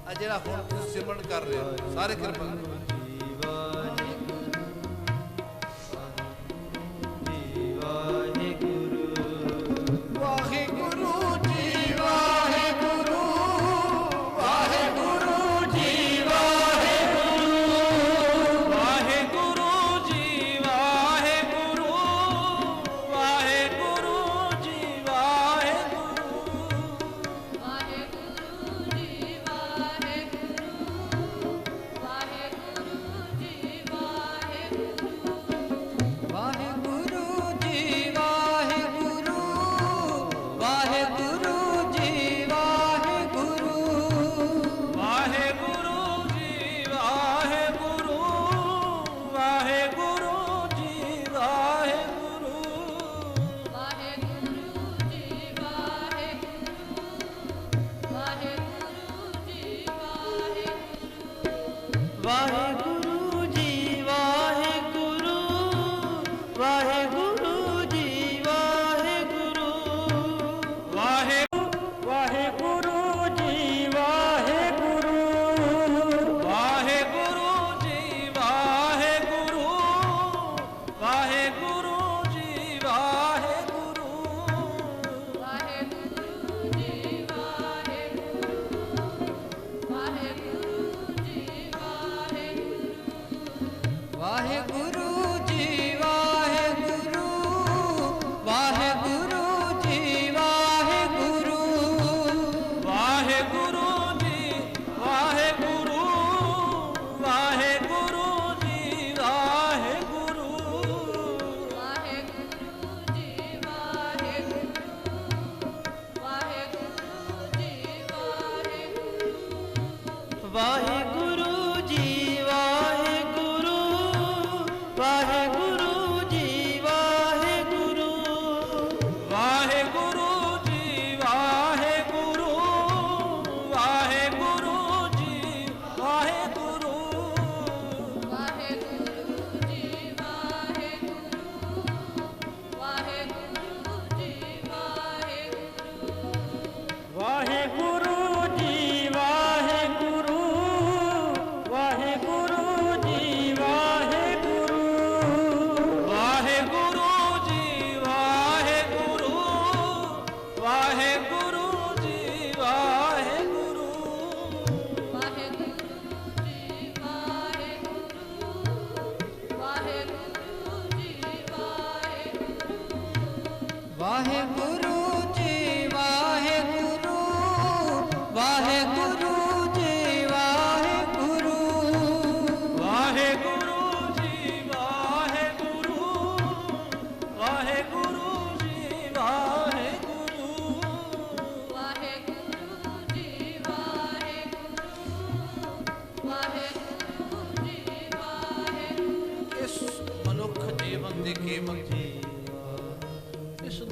ਆ ਜਿਹੜਾ ਹੁਣ ਤੁਸੀਂ ਸਿਮਰਨ ਕਰ ਰਹੇ ਹੋ, ਸਾਰੇ ਕਿਰਪਾ ਕਰੋ।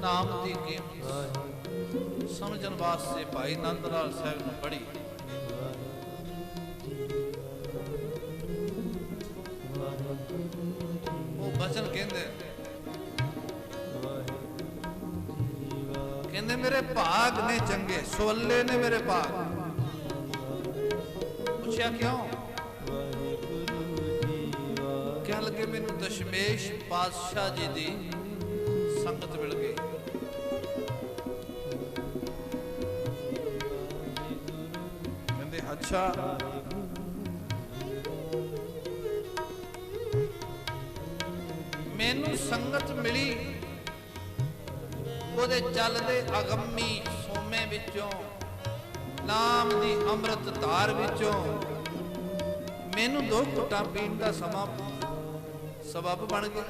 ਨਾਮ ਦੀ ਕੀਮਤ ਸਮਝਣ ਵਾਸਤੇ ਭਾਈ ਨੰਦ ਲਾਲ ਸਾਹਿਬ ਨੂੰ ਪੜ੍ਹੀ। ਉਹ ਬਚਨ ਕਹਿੰਦੇ ਮੇਰੇ ਭਾਗ ਨੇ ਚੰਗੇ, ਸੋਲੇ ਨੇ ਮੇਰੇ ਭਾਗ। ਪੁੱਛਿਆ ਕਿਉਂ? ਕਹਿਣ ਲੱਗੇ ਮੈਨੂੰ ਦਸ਼ਮੇਸ਼ ਪਾਤਸ਼ਾਹ ਜੀ ਦੀ ਸੰਗਤ ਮਿਲ ਗਈ। ਕਹਿੰਦੇ ਅੱਛਾ, ਮੈਨੂੰ ਸੰਗਤ ਮਿਲੀ ਉਹਦੇ ਚੱਲਦੇ ਅਗੰਮੀ ਸੋਮੇ ਵਿੱਚੋਂ, ਨਾਮ ਦੀ ਅੰਮ੍ਰਿਤ ਧਾਰ ਵਿੱਚੋਂ ਮੈਨੂੰ 2 ਘੁੱਟਾਂ ਪੀਣ ਦਾ ਸਮਾਂ ਸਬਬ ਬਣ ਗਿਆ।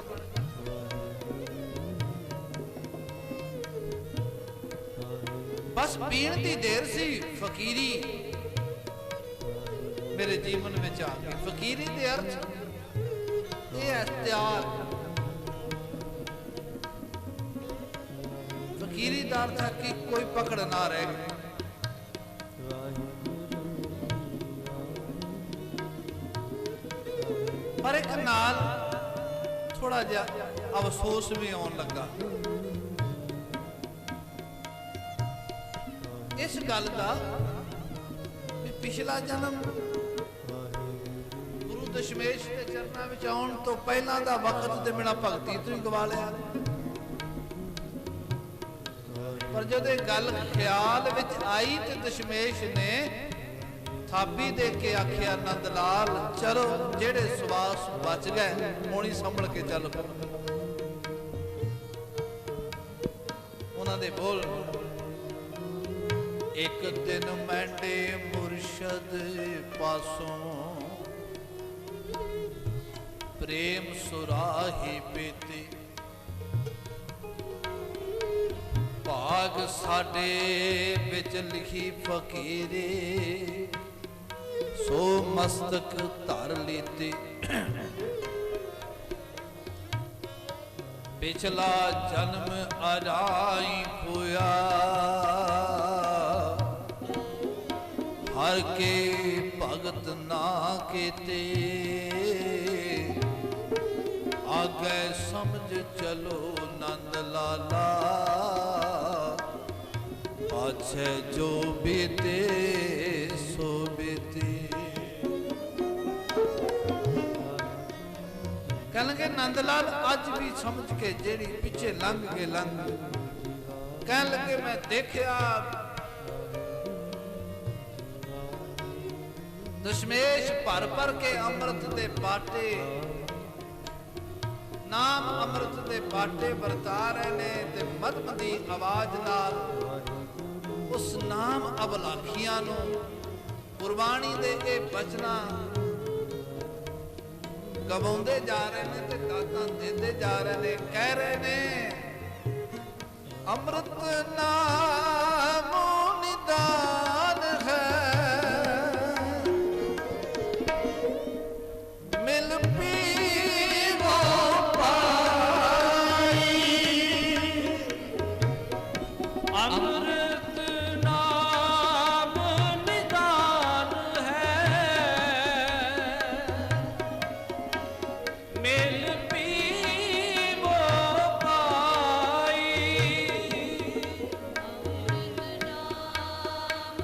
ਬਸ ਪੀਣ ਦੀ ਦੇਰ ਸੀ, ਫਕੀਰੀ ਮੇਰੇ ਜੀਵਨ ਵਿੱਚ ਆ ਗਈ। ਫਕੀਰੀ ਦੇ ਅਰਥ ਇਹ ਇਖਤਿਆਰ, ਫਕੀਰੀ ਦਾ ਅਰਥ ਹੈ ਕਿ ਕੋਈ ਪਕੜ ਨਾ ਰਹਿ ਗਈ। ਪਰ ਇੱਕ ਨਾਲ ਥੋੜਾ ਜਿਹਾ ਅਫਸੋਸ ਵੀ ਆਉਣ ਲੱਗਾ ਇਸ ਗੱਲ ਦਾ ਵੀ ਪਿਛਲਾ ਜਨਮ ਗੁਰੂ ਦਸ਼ਮੇਸ਼ ਦੇ ਚਰਨਾਂ ਵਿੱਚ ਆਉਣ ਤੋਂ ਪਹਿਲਾਂ ਦਾ ਵਕਤ ਤੇ ਬਿਨਾਂ ਭਗਤੀ ਤੋਂ ਹੀ ਗਵਾ ਲਿਆ। ਪਰ ਜਦੋਂ ਇਹ ਗੱਲ ਖਿਆਲ ਵਿੱਚ ਆਈ ਤੇ ਦਸ਼ਮੇਸ਼ ਨੇ ਥਾਪੀ ਦੇ ਕੇ ਆਖਿਆ, ਨੰਦ ਲਾਲ ਚਲੋ, ਜਿਹੜੇ ਸਵਾਸ ਬਚ ਗਏ ਹੁਣ ਹੀ ਸੰਭਲ ਕੇ ਚੱਲ ਪੋ। ਉਹਨਾਂ ਦੇ ਬੋਲ, ਇੱਕ ਦਿਨ ਮੈਂਡੇ ਮੁਰਸ਼ਦ ਪਾਸੋਂ ਪ੍ਰੇਮ ਸੁਰਾਹੀ ਪੀਤੀ, ਭਾਗ ਸਾਡੇ ਵਿੱਚ ਲਿਖੀ ਫਕੀਰੇ, ਸੋ ਮਸਤਕ ਧਰ ਲੀਤੀ। ਪਿਛਲਾ ਜਨਮ ਅਰਾਈ ਹੋਇਆ, ਹਰ ਕੇ ਭਗਤ ਨਾ ਕੀਤੇ, ਆਗੇ ਸਮਝ ਚਲੋ ਨੰਦ ਲਾਲਾ, ਪਾਛੇ ਜੋ ਬੀਤੇ ਸੋ ਬੀਤੇ। ਕਹਿਣਗੇ ਨੰਦ ਲਾਲ ਅੱਜ ਵੀ ਸਮਝ ਕੇ ਜਿਹੜੀ ਪਿੱਛੇ ਲੰਘ ਕੇ ਲੰਘ। ਕਹਿਣ ਲੱਗੇ ਮੈਂ ਦੇਖਿਆ ਦਸ਼ਮੇਸ਼ ਭਰ ਭਰ ਕੇ ਅੰਮ੍ਰਿਤ ਦੇ ਬਾਟੇ, ਨਾਮ ਅੰਮ੍ਰਿਤ ਦੇ ਬਾਟੇ ਵਰਤਾ ਰਹੇ ਨੇ ਤੇ ਮਧਮ ਦੀ ਆਵਾਜ਼ ਨਾਲ ਉਸ ਨਾਮ ਅਬਲਾਖੀਆਂ ਨੂੰ, ਗੁਰਬਾਣੀ ਦੇ ਇਹ ਬਚਨਾਂ ਗਵਾਉਂਦੇ ਜਾ ਰਹੇ ਨੇ ਤੇ ਦਾਤਾਂ ਦਿੰਦੇ ਜਾ ਰਹੇ ਨੇ। ਕਹਿ ਰਹੇ ਨੇ ਅੰਮ੍ਰਿਤ ਨਾਮੋ ਨਿਦਾਨ ਹੈ, ਮਿਲ ਪੀਵੋ ਪਾਈ। ਅੰਮ੍ਰਿਤ ਨਾਮ ਨਿਦਾਨ ਹੈ, ਮਿਲ ਪੀਵੋ ਪਾਈ।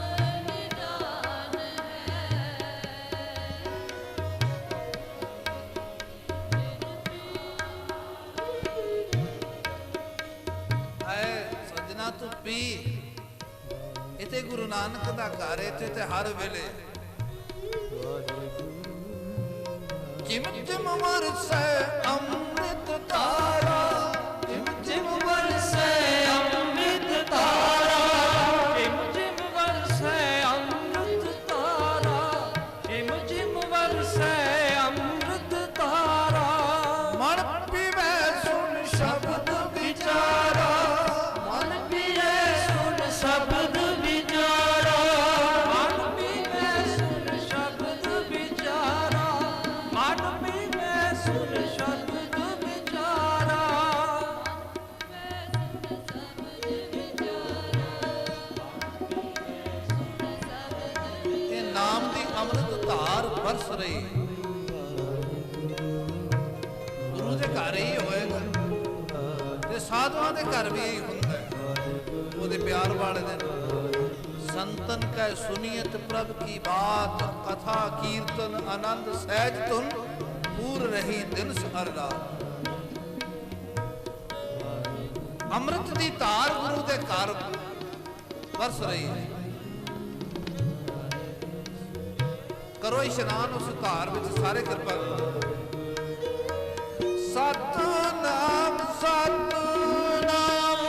ਅੰਮ੍ਰਿਤ ਨਾਮ ਨਿਦਾਨ ਐ ਸੱਜਣਾ ਤੂੰ ਪੀ। ਇਥੇ ਗੁਰੂ ਨਾਨਕ ਦਾ ਘਰ, ਇੱਥੇ ਤੇ ਹਰ ਵੇਲੇ ਜਿਮ ਜਿਮ ਵਰਸੈ ਅੰਮ੍ਰਿਤ ਧਾਰਾ, ਜਿਮ ਜਿਮ ਵਰਸੈ ਅੰਮ੍ਰਿਤ ਧਾਰਾ, ਜਿਮ ਜਿਮ ਵਰਸੈ ਅੰਮ੍ਰਿਤ ਧਾਰਾ, ਜਿਮ ਜਿਮ ਵਰਸੈ ਅੰਮ੍ਰਿਤ ਧਾਰਾ। ਮਨ ਪੀਵੈ ਸੁਣ ਸ਼ਬਦ ਵਿਚਾਰਾ, ਮਨ ਪੀਵੈ ਸੁਣ ਸ਼ਬਦ ਵਿਚਾਰਾ, ਮਨ ਪੀਵੈ ਸੁਣ ਸ਼ਬਦ ਵਿਚਾਰਾ, ਮਨ ਪੀਵੈ ਸੁਣ ਸ਼ਬਦ ਵਿਚਾਰਾ। ਇਹ ਨਾਮ ਦੀ ਅੰਮ੍ਰਿਤ ਧਾਰ ਵਰਸ ਰਹੀ। ਗੁਰੂ ਦੇ ਘਰ ਹੀ ਹੋਏਗਾ ਤੇ ਸਾਧੂਆਂ ਦੇ ਘਰ ਵੀ ਇਹੀ ਹੁੰਦਾ ਹੈ। ਉਹਦੇ ਪਿਆਰ ਵਾਲੇ ਦਿਨ ਸੰਤਨ ਕੈ ਸੁਨੀਅਤ ਪ੍ਰਭ ਕੀ ਬਾਤ, ਕਥਾ ਕੀਰਤਨ ਆਨੰਦ ਸਹਿਜ ਧੁਨ, ਪੂਰ ਰਹੀ ਦਿਨ ਹਰ ਰਾਤ। ਅੰਮ੍ਰਿਤ ਦੀ ਧਾਰ ਗੁਰੂ ਦੇ ਘਰ ਵਰਸ ਰਹੀ ਹੈ। ਕਰੋ ਇਸ਼ਨਾਨ ਉਸ ਧਾਰ ਵਿੱਚ ਸਾਰੇ ਕਿਰਪਾ ਕਰੋ। ਸਤਨਾਮ ਸਤਨਾਮ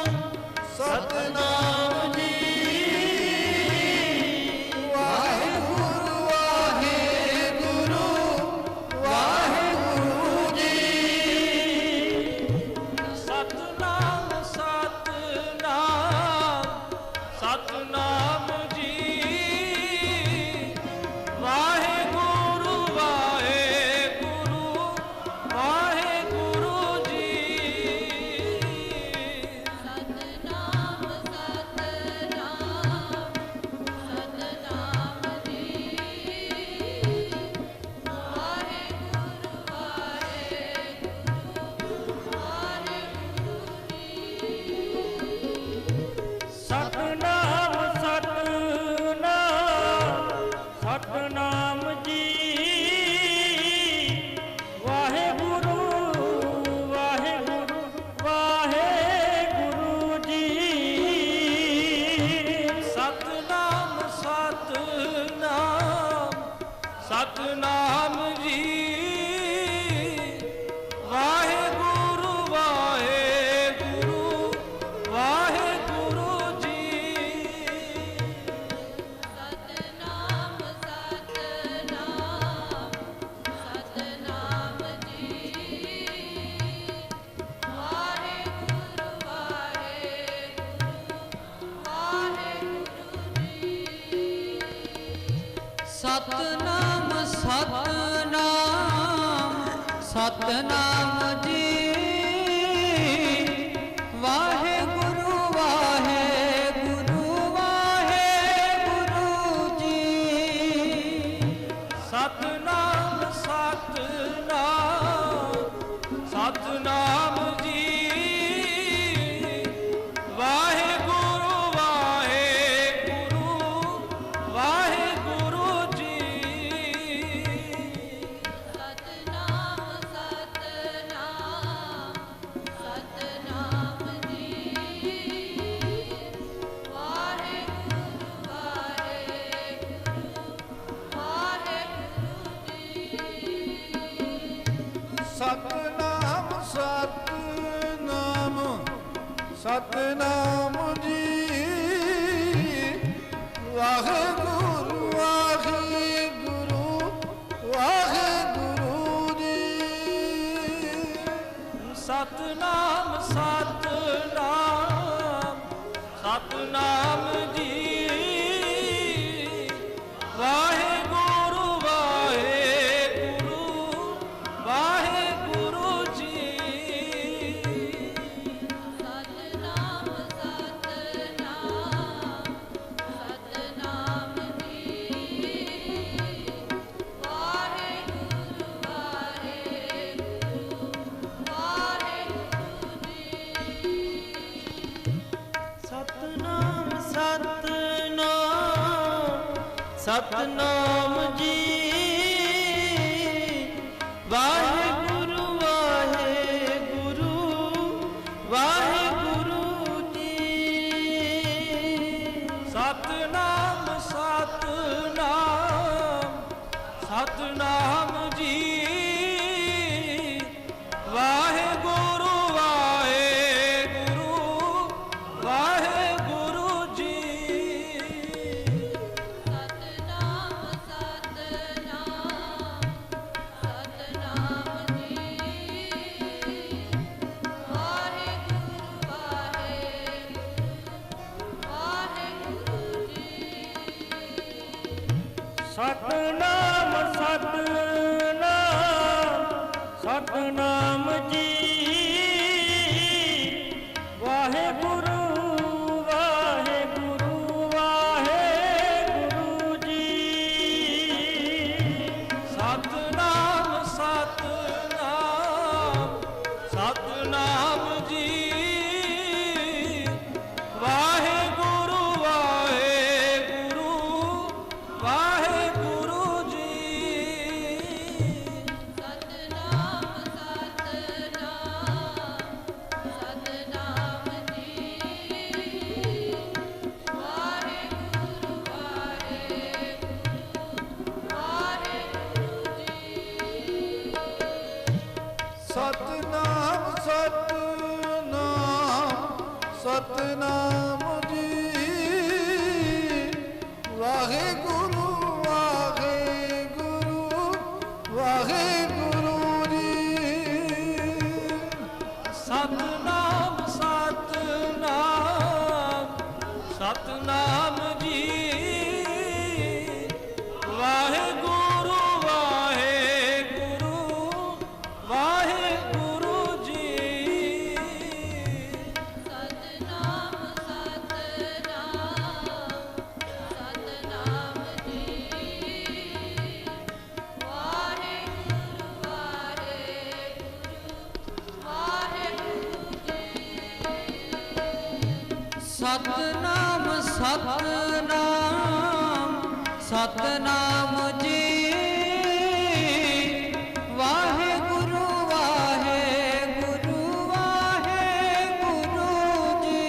ਸਤਨਾਮ ਸਤਨਾਮ ਸਤਨਾਮ ਜੀ ਵਾਹਿਗੁਰੂ ਵਾਹਿਗੁਰੂ ਵਾਹਿਗੁਰੂ ਜੀ ਸਤਨਾਮ ਸਤਨਾਮ ਸਤਨਾਮ ਜੀ ਵਾਹਿਗੁਰੂ ਵਾਹਿਗੁਰੂ ਵਾਹਿਗੁਰੂ ਜੀ ਸਤਨਾਮ ਸਤਨਾਮ ਸਤਨਾਮ ਜੀ ਵਾਹਿਗੁਰੂ ਵਾਹਿਗੁਰੂ ਵਾਹਿਗੁਰੂ ਜੀ ਸਤਨਾਮ ਸਤਨਾਮ ਸਤਨਾਮ ਜੀ ਵਾਹਿਗੁਰੂ ਵਾਹਿਗੁਰੂ ਵਾਹਿਗੁਰੂ ਜੀ ਸਤਨਾਮ ਸਤਨਾਮ ਸਤਨਾਮ ਜੀ ਵਾਹਿਗੁਰੂ ਵਾਹਿਗੁਰੂ ਵਾਹਿਗੁਰੂ ਜੀ ਸਤਨਾਮ ਸਤਨਾਮ ਸਤਨਾਮ ਜੀ ਵਾਹਿਗੁਰੂ ਵਾਹਿਗੁਰੂ ਵਾਹਿਗੁਰੂ ਜੀ ਸਤਨਾਮ ਸਤਨਾਮ ਸਤਨਾਮ ਜੀ ਵਾਹਿਗੁਰੂ ਵਾਹਿਗੁਰੂ ਵਾਹਿਗੁਰੂ ਜੀ ਸਤਨਾਮ ਸਤਨਾਮ ਸਤਨਾਮ ਜੀ ਵਾਹਿਗੁਰੂ ਵਾਹਿਗੁਰੂ ਵਾਹਿਗੁਰੂ ਜੀ ਸਤਨਾਮ ਸਤਨਾਮ ਸਤਨਾਮ ਜੀ ਵਾਹਿਗੁਰੂ ਵਾਹਿਗੁਰੂ ਵਾਹਿਗੁਰੂ ਜੀ ਸਤਨਾਮ ਸਤਨਾਮ ਸਤਨਾਮ ਜੀ ਵਾਹਿਗੁਰੂ ਵਾਹਿਗੁਰੂ ਵਾਹਿਗੁਰੂ ਜੀ ਸਤਨਾਮ ਸਤਨਾਮ ਸਤਨਾਮ ਜੀ ਵਾਹਿਗੁਰੂ ਵਾਹਿਗੁਰੂ ਵਾਹਿਗੁਰੂ ਜੀ ਸਤਨਾਮ ਸਤਨਾਮ ਸਤਨਾਮ ਜੀ ਵਾਹਿਗੁਰੂ ਵਾਹਿਗੁਰੂ ਵਾਹਿਗੁਰੂ ਜੀ ਸਤਨਾਮ ਸਤਨਾਮ ਸਤਨਾਮ ਜੀ ਵਾਹਿਗੁਰੂ ਵਾਹਿਗੁਰੂ ਵਾਹਿਗੁਰੂ ਜੀ ਸਤਨਾਮ ਸਤਨਾਮ ਸਤਨਾਮ ਜੀ ਵਾਹਿਗੁਰੂ ਵਾਹਿਗੁਰੂ ਵਾਹਿਗੁਰੂ ਜੀ ਸਤਨਾਮ ਸਤਨਾਮ ਸਤਨਾਮ ਜੀ ਵਾਹਿਗੁਰੂ ਵਾਹਿਗੁਰੂ ਵਾਹਿਗੁਰੂ ਜੀ ਸਤਨਾਮ ਸਤਨਾਮ ਸਤਨਾਮ ਜੀ ਵਾਹਿਗੁਰੂ ਵਾਹਿਗੁਰੂ ਵਾਹਿਗੁਰੂ ਜੀ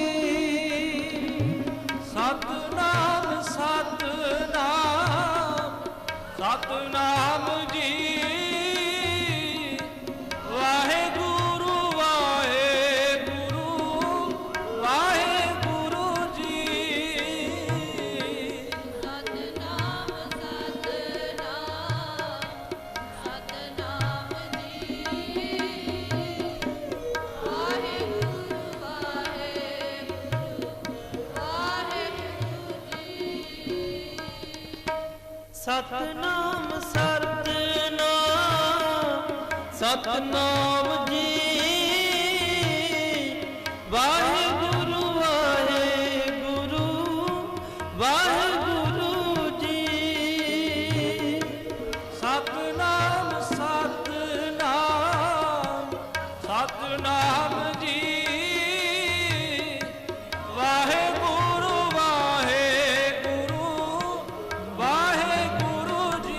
ਸਤਨਾਮ ਸਤਨਾਮ ਸਤਨਾਮ ਜੀ ਵਾਹਿਗੁਰੂ ਵਾਹਿਗੁਰੂ ਵਾਹਿਗੁਰੂ ਜੀ ਸਤਨਾਮ ਸਤਨਾਮ ਸਤਨਾਮ ਸਤਨਾਮ ਸਤਨਾਮ ਜੀ ਵਾਹਿਗੁਰੂ ਵਾਹਿਗੁਰੂ ਵਾਹਿਗੁਰੂ ਜੀ ਸਤਨਾਮ ਸਤਨਾਮ ਸਤਨਾਮ ਜੀ ਵਾਹਿਗੁਰੂ ਵਾਹਿਗੁਰੂ ਵਾਹਿਗੁਰੂ ਜੀ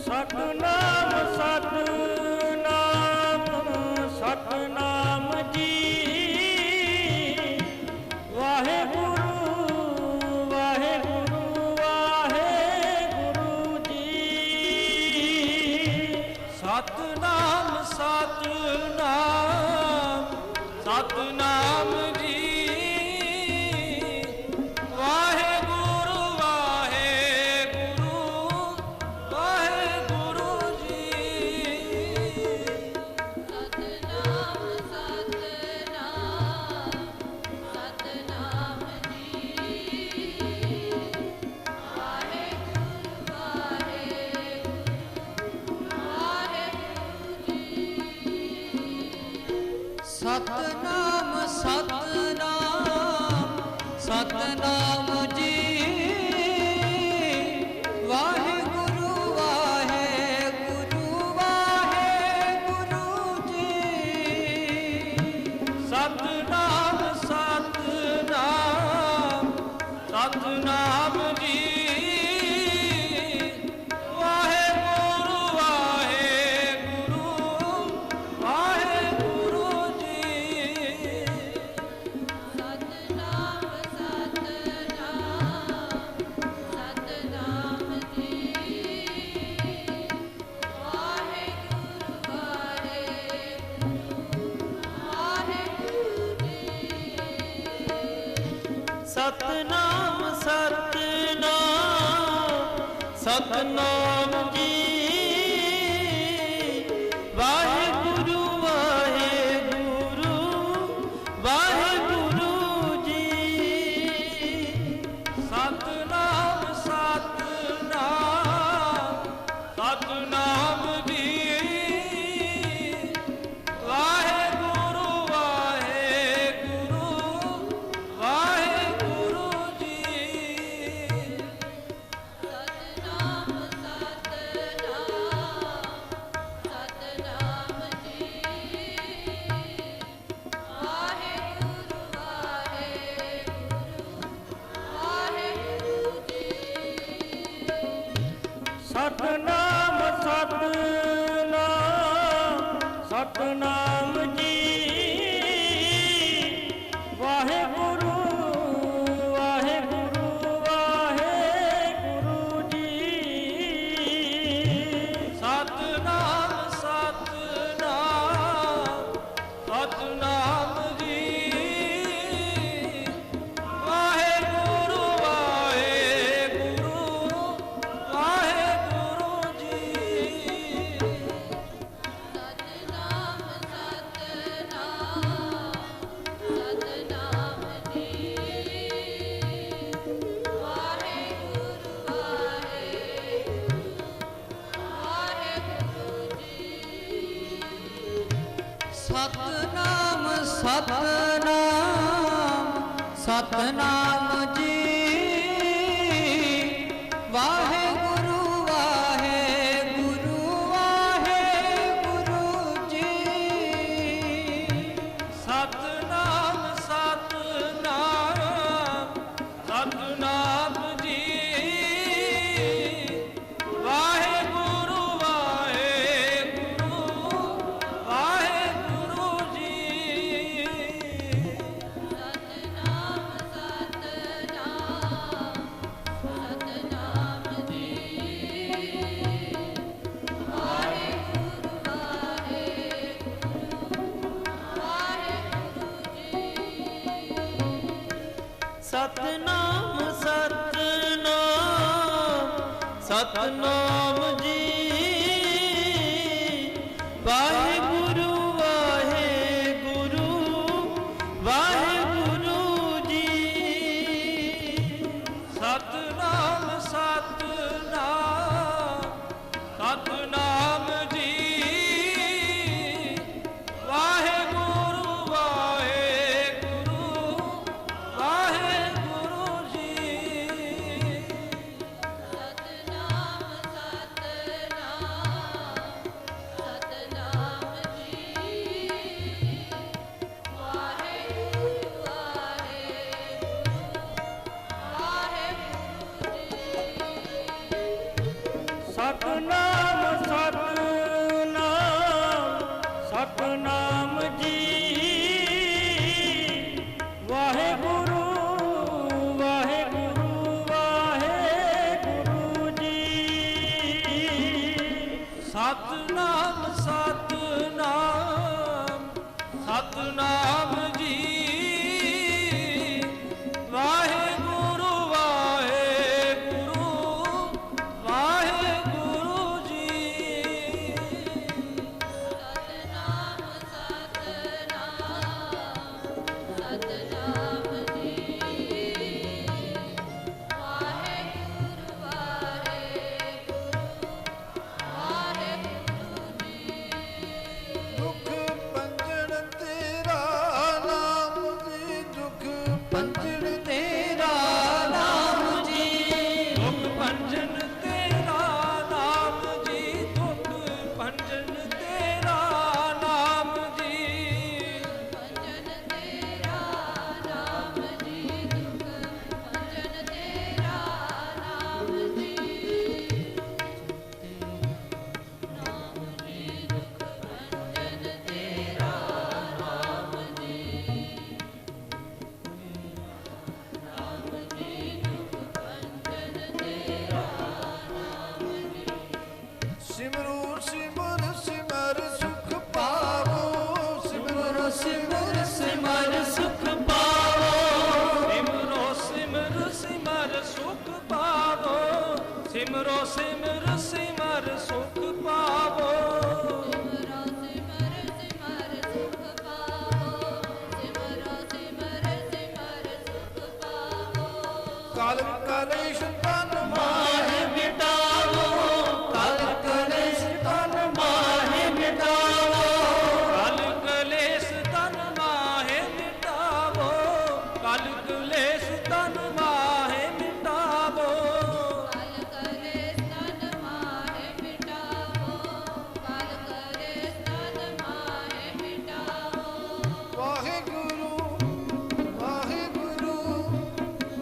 ਸਤਨਾਮ ਸਤਨਾਮ ਸਤਨਾਮ ਜੀ ਵਾਹਿਗੁਰੂ ਵਾਹਿਗੁਰੂ ਵਾਹਿਗੁਰੂ ਜੀ ਸਤਨਾਮ ਸਤਨਾਮ ਸਤਨਾਮ ਜੀ ਵਾਹਿਗੁਰੂ ਵਾਹਿਗੁਰੂ ਵਾਹਿਗੁਰੂ ਜੀ ਸਤਨਾਮ ਸਤਨਾਮ ਸਤਨਾਮ ਜੀ ਵਾਹਿਗੁਰੂ ਵਾਹਿਗੁਰੂ ਵਾਹਿਗੁਰੂ ਜੀ ਸਤਨਾਮ ਸਤਨਾਮ ਸਤਨਾਮ ਜੀ ਵਾਹਿਗੁਰੂ ਵਾਹਿਗੁਰੂ ਵਾਹਿਗੁਰੂ ਜੀ ਸਤਨਾਮ ਸਤਨਾਮ ਸਤਨਾਮ ਜੀ ਵਾਹਿਗੁਰੂ ਵਾਹਿਗੁਰੂ ਵਾਹਿਗੁਰੂ ਜੀ ਸਤਨਾਮ ਸਤਨਾਮ ਸਤਨਾਮ ਜੀ ਵਾਹਿਗੁਰੂ ਵਾਹਿਗੁਰੂ ਵਾਹਿਗੁਰੂ ਜੀ ਸਤਨਾਮ ਸਤਨਾਮ ਸਤਨਾਮ ਜੀ ਵਾਹਿਗੁਰੂ ਵਾਹਿਗੁਰੂ ਵਾਹਿਗੁਰੂ ਜੀ ਸਤਨਾਮ ਸਤਨਾਮ ਸਤਨਾਮ ਜੀ ਵਾਹਿਗੁਰੂ ਵਾਹਿਗੁਰੂ ਵਾਹਿਗੁਰੂ ਜੀ ਸਤਨਾਮ ਸਤਨਾਮ ਸਤਨਾਮ ਜੀ ਵਾਹਿਗੁਰੂ ਵਾਹਿਗੁਰੂ ਵਾਹਿਗੁਰੂ ਜੀ ਸਤਨਾਮ ਸਤਨਾਮ ਸਤਨਾਮ ਜੀ ਵਾਹਿਗੁਰੂ ਵਾਹਿਗੁਰੂ ਵਾਹਿਗੁਰੂ ਜੀ ਸਤਨਾਮ ਸਤਨਾਮ ਸਤਨਾਮ ਜੀ ਵਾਹਿਗੁਰੂ ਵਾਹਿਗੁਰੂ ਵਾਹਿਗੁਰੂ ਜੀ ਸਤਨਾਮ ਸਤਨਾਮ ਸਤਨਾਮ ਜੀ ਵਾਹਿਗੁਰੂ ਵਾਹਿਗੁਰੂ ਵਾਹਿਗੁਰੂ ਜੀ ਸਤਨਾਮ ਸਤਨਾਮ ਸਤਨਾਮ ਜੀ ਵਾਹਿਗੁਰੂ ਵਾਹਿਗੁਰੂ ਜੀ ਸਤਨਾਮ ਸਤਨਾਮ ਸਤਨਾਮ ਜੀ ਵਾਹਿਗੁਰੂ ਵਾਹਿਗੁਰੂ ਵਾਹਿਗੁਰੂ ਜੀ ਸਤਨਾਮ ਸਤਨਾਮ ਸਤਨਾਮ ਜੀ ਵਾਹਿਗੁਰੂ ਵਾਹਿਗੁਰੂ ਵਾਹਿਗੁਰੂ ਜੀ ਸਤਨਾਮ ਸਤਨਾਮ ਸਤਨਾਮ ਜੀ ਵਾਹਿਗੁਰੂ ਵਾਹਿਗੁਰੂ ਵਾਹਿਗੁਰੂ ਜੀ ਸਤਨਾਮ ਸਤਨਾਮ ਜੀ ਵਾਹਿਗੁਰੂ ਵਾਹਿਗੁਰੂ ਵਾਹਿਗੁਰੂ ਜੀ ਸਤਨਾਮ ਸਤਨਾਮ ਸਤਨਾਮ ਜੀ ਵਾਹਿਗੁਰੂ ਵਾਹਿਗੁਰੂ ਵਾਹਿਗੁਰੂ ਜੀ ਸਤਨਾਮ ਸਤਨਾਮ ਜੀ ਵਾਹਿਗੁਰੂ ਵਾਹਿਗੁਰੂ ਜੀ ਸਤਨਾਮ ਸਤਨਾਮ ਜੀ ਵਾਹਿਗੁਰੂ ਵਾਹਿਗੁਰੂ ਵਾਹਿਗੁਰੂ ਜੀ ਸਤਨਾਮ ਸਤਨਾਮ ਜੀ ਵਾਹਿਗੁਰੂ ਵਾਹਿਗੁਰੂ ਵਾਹਿਗੁਰੂ ਜੀ ਸਤਨਾਮ ਸਤਨਾਮ ਜੀ ਵਾਹਿਗੁਰੂ ਵਾਹਿਗੁਰੂ ਦੁੱਖ ਪੰਜਣ ਤੇਰਾ ਨਾਮ ਜੀ ਦੁੱਖ ਪੰਜਣ ਤੇਰਾ ਨਾਮ ਜੀ ਦੁੱਖ ਭੰਜਨ ਤੇਰਾ ਨਾਮ ਜੀ ਦੁੱਖ ਭੰਜਨ ਤੇਰਾ ਨਾਮ ਜੀ ਭਜਨ ਤੇਰਾ ਨਾਮ ਜੀ ਦੁਖ ਭਜਨ ਤੇਰਾ ਨਾਮ ਜੀ ਨਾਮ ਜੀ ਦੁਖ ਭਜਨ ਤੇਰਾ ਨਾਮ ਜੀ ਨਾਮ ਜੀ ਦੁਖ ਭਜਨ ਤੇਰਾ ਨਾਮ ਜੀ ਸਿਮਰੂ ਸਿਮਰ ਸਿਮਰ ਸੁਖ ਪਾਵੋ ਸਿਮਰ ਸਿਮਰ ਸਿਮਰ ਸੁਖ ਪਾਵੋ ਸਿਮਰੋ ਸਿਮਰ ਸਿਮਰ ਸੁਖ ਪਾਵੋ ਸਿਮਰੋ ਸਿਮਰ ਸਿਮਰ ਸੁਖ ਪਾਵੋ ਸਿਮਰੋ ਸਿਮਰ ਸਿਮਰ ਸੁਖ ਪਾਵੋ ਸਿਮਰੋ ਸਿਮਰ ਸਿਮਰ ਸੁਖ ਪਾਵੋ ਕਾਲ ਕਲੇਸ਼ ਤਨ ਮਾਹਿ ਮਿਟਾਵੋ ਕਲ ਕਲੇਸ਼ ਤਨ ਮਾਹਿ ਮਿਟਾਵੋ ਕਲ ਕਲੇਸ਼ ਤਨ ਮਾਹੇ ਮਿਟਾਵੋ ਕਲ ਕਲੇਸ਼ ਤਨ ਮਾਹੇ ਮਿਟਾਵੋ ਕਲ ਕਰੇ ਤਨ ਮਾਹੇ ਮਿਟਾਵੋ ਕਲ ਕਰੇ ਤਨ ਮਾਹੇ ਮਿਟਾਵੋ ਵਾਹਿਗੁਰੂ ਵਾਹਿਗੁਰੂ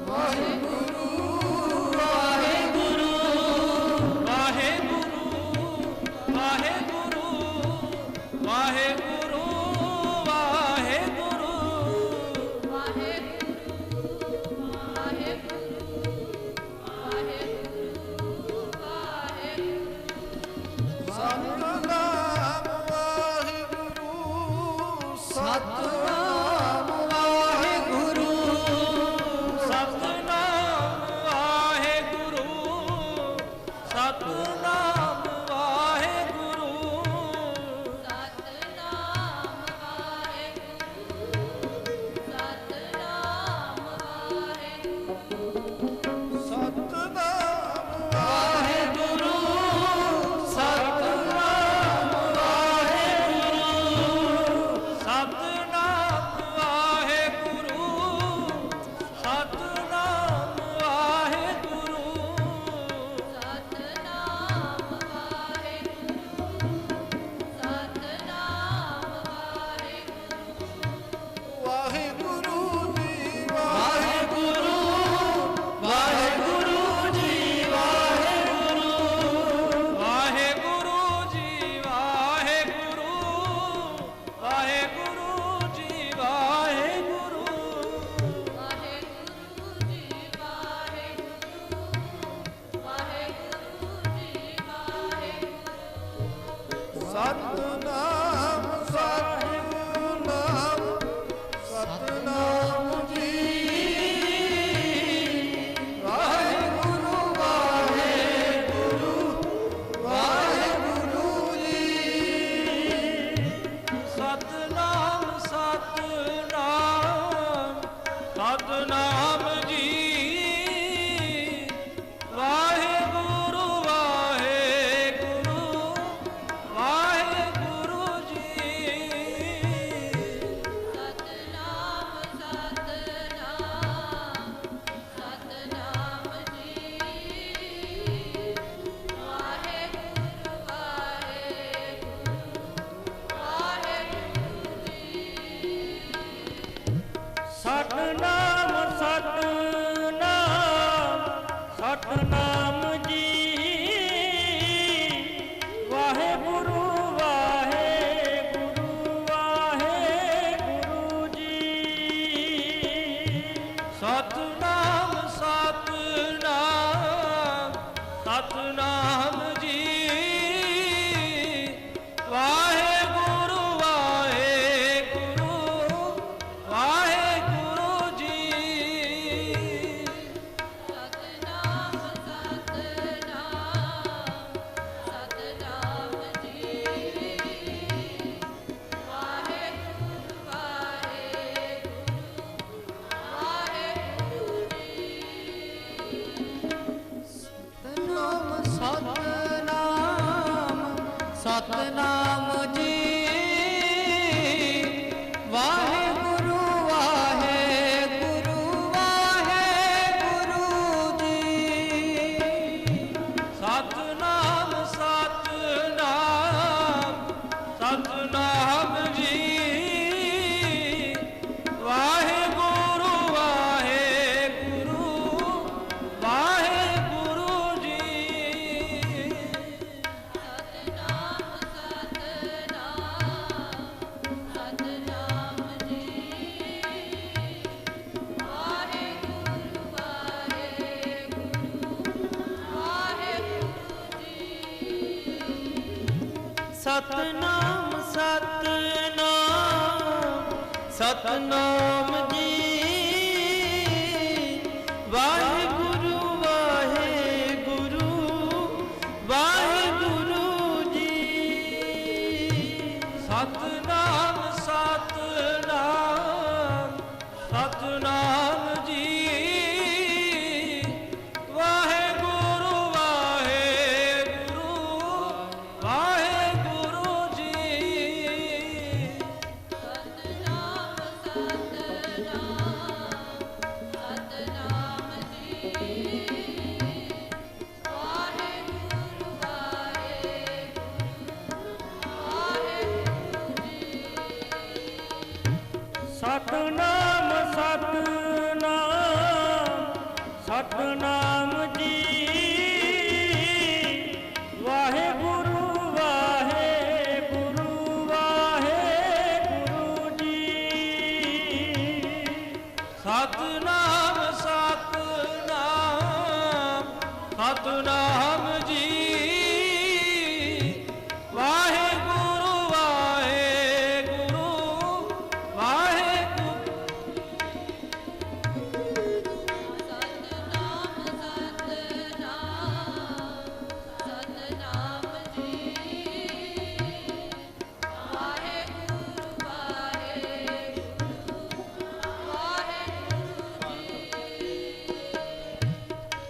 ਵਾਹਿਗੁਰੂ ਵਾਹਿਗੁਰੂ ਵਾਹਿਗੁਰੂ ਵਾਹਿਗੁਰੂ ਵਾਹਿਗੁਰੂ ਵਾਹਿਗੁਰੂ ਸਤਨਾਮ ਵਾਹਿਗੁਰੂ ਸਤਨਾਮ ਵਾਹਿਗੁਰੂ ਸਤਨਾਮ ਵਾਹਿਗੁਰੂ ਸਤਨਾਮ ਵਾਹਿਗੁਰੂ ਸਤਨਾਮ ਸਤਨਾਮ ਸਤਨਾਮ ਸਤਨਾਮ ਜੀ ਵਾਹਿਗੁਰੂ ਵਾਹਿਗੁਰੂ ਵਾਹਿਗੁਰੂ ਜੀ ਸਤਨਾਮ ਸਤਨਾਮ ਸਤਨਾਮ ਜੀ ਵਾਹਿਗੁਰੂ ਵਾਹਿਗੁਰੂ ਵਾਹਿਗੁਰੂ ਜੀ ਸਤਨਾਮ ਸਤਨਾਮ ਸਤਨਾਮ ਜੀ ਵਾਹਿਗੁਰੂ ਵਾਹਿਗੁਰੂ ਸਤਨਾਮ ਜੀ ਵਾਹਿਗੁਰੂ ਵਾਹਿਗੁਰੂ ਵਾਹਿਗੁਰੂ ਜੀ ਸਤਨਾਮ ਸਤਨਾਮ ਸਤਨਾਮ ਜੀ ਵਾਹਿਗੁਰੂ ਵਾਹਿਗੁਰੂ ਵਾਹਿਗੁਰੂ ਜੀ ਸਤਨਾਮ ਸਤਨਾਮ ਸਤਨਾਮ ਜੀ ਵਾਹਿਗੁਰੂ ਵਾਹਿਗੁਰੂ ਵਾਹਿਗੁਰੂ ਜੀ ਸਤਨਾਮ ਸਤਨਾਮ ਸਤਨਾਮ ਜੀ ਵਾਹਿਗੁਰੂ ਵਾਹਿਗੁਰੂ ਵਾਹਿਗੁਰੂ ਜੀ ਸਤਨਾਮ ਸਤਨਾਮ ਸਤਨਾਮ ਜੀ ਵਾਹਿਗੁਰੂ ਵਾਹਿਗੁਰੂ ਵਾਹਿਗੁਰੂ ਜੀ ਸਤਨਾਮ ਸਤਨਾਮ ਸਤਨਾਮ ਜੀ ਵਾਹਿਗੁਰੂ ਵਾਹਿਗੁਰੂ ਵਾਹਿਗੁਰੂ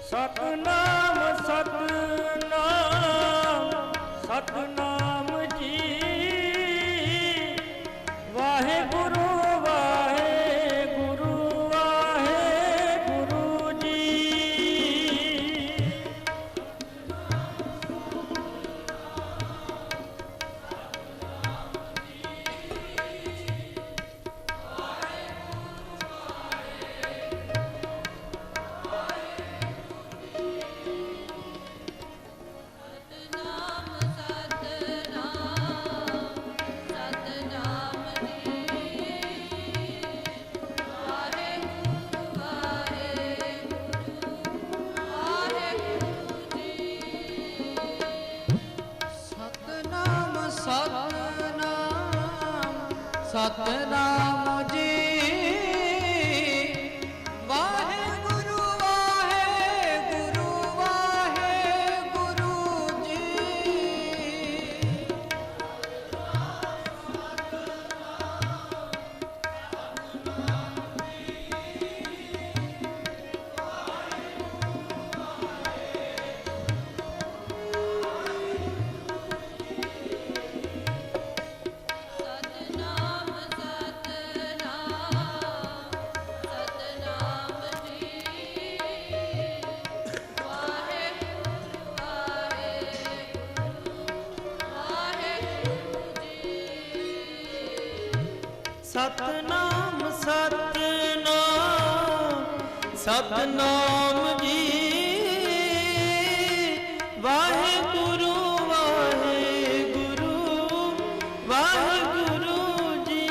ਸਤਨਾਮ ਸਤਨਾਮ ਸਤਨਾਮ ਜੀ ਵਾਹਿਗੁਰੂ ਵਾਹਿਗੁਰੂ ਵਾਹਿਗੁਰੂ ਜੀ ਸਤਨਾਮ ਸਤਨਾਮ ਸਤਨਾਮ ਜੀ ਵਾਹਿਗੁਰੂ ਵਾਹਿਗੁਰੂ ਵਾਹਿਗੁਰੂ ਜੀ ਸਤਨਾਮ ਸਤਨਾਮ ਸਤਨਾਮ ਸਤਨਾਮ ਜੀ ਵਾਹਿਗੁਰੂ ਵਾਹਿਗੁਰੂ ਵਾਹਿਗੁਰੂ ਜੀ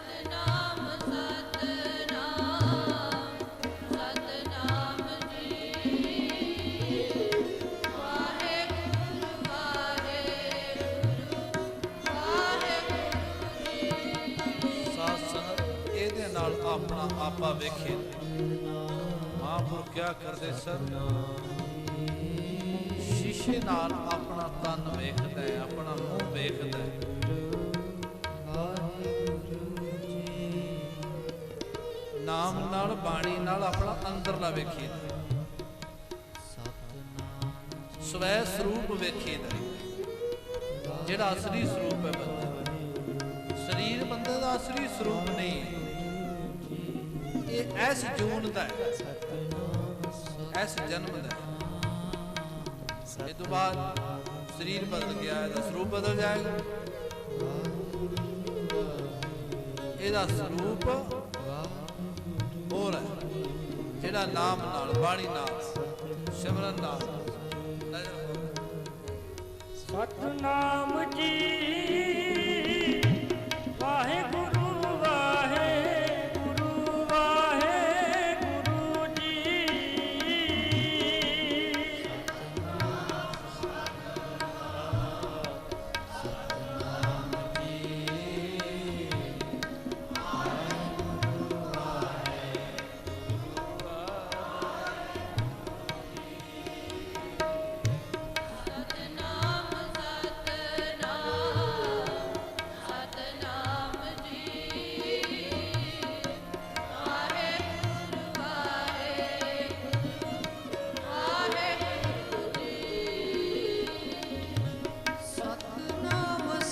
ਸਤਨਾਮ ਸਤਨਾਮ ਜੀ ਵਾਹਿਗੁਰੂ ਵਾਹਿਗੁਰੂ ਸਾਧ ਸੰਗਤ ਇਹਦੇ ਨਾਲ ਆਪਣਾ ਆਪਾ ਵੇਖੇ ਮਹਾਂਪੁਰਖ ਕਿਆ ਕਰਦੇ ਸਰ ਸ਼ੀਸ਼ੇ ਨਾਲ ਆਪਣਾ ਤਨ ਵੇਖਦਾ ਹੈ ਆਪਣਾ ਮੂੰਹ ਵੇਖਦਾ ਹੈ ਨਾਮ ਨਾਲ ਬਾਣੀ ਨਾਲ ਆਪਣਾ ਅੰਦਰਲਾ ਵੇਖੀਦਾ ਸਵੈ ਸਰੂਪ ਵੇਖੀਦਾ ਜਿਹੜਾ ਅਸਲੀ ਸਰੂਪ ਹੈ ਬੰਦੇ ਦਾ ਸਰੀਰ ਬੰਦੇ ਦਾ ਅਸਲੀ ਸਰੂਪ ਨਹੀਂ ਇਹ ਐਸ ਜੂਨ ਦਾ ਹੈ ਐਸ ਜਨਮ ਦਾ ਹੈ ਇਹ ਤੋਂ ਬਾਅਦ ਸਰੀਰ ਬਦਲ ਗਿਆ ਇਹਦਾ ਸਰੂਪ ਬਦਲ ਜਾਏਗਾ ਇਹਦਾ ਸਰੂਪ ਹੋਰ ਹੈ ਜਿਹੜਾ ਨਾਮ ਨਾਲ ਬਾਣੀ ਨਾਲ ਸਿਮਰਨ ਨਾਲ ਸਤਨਾਮ ਜੀ ਵਾਹਿਗੁਰੂ ਵਾਹਿਗੁਰੂ ਵਾਹਿਗੁਰੂ ਜੀ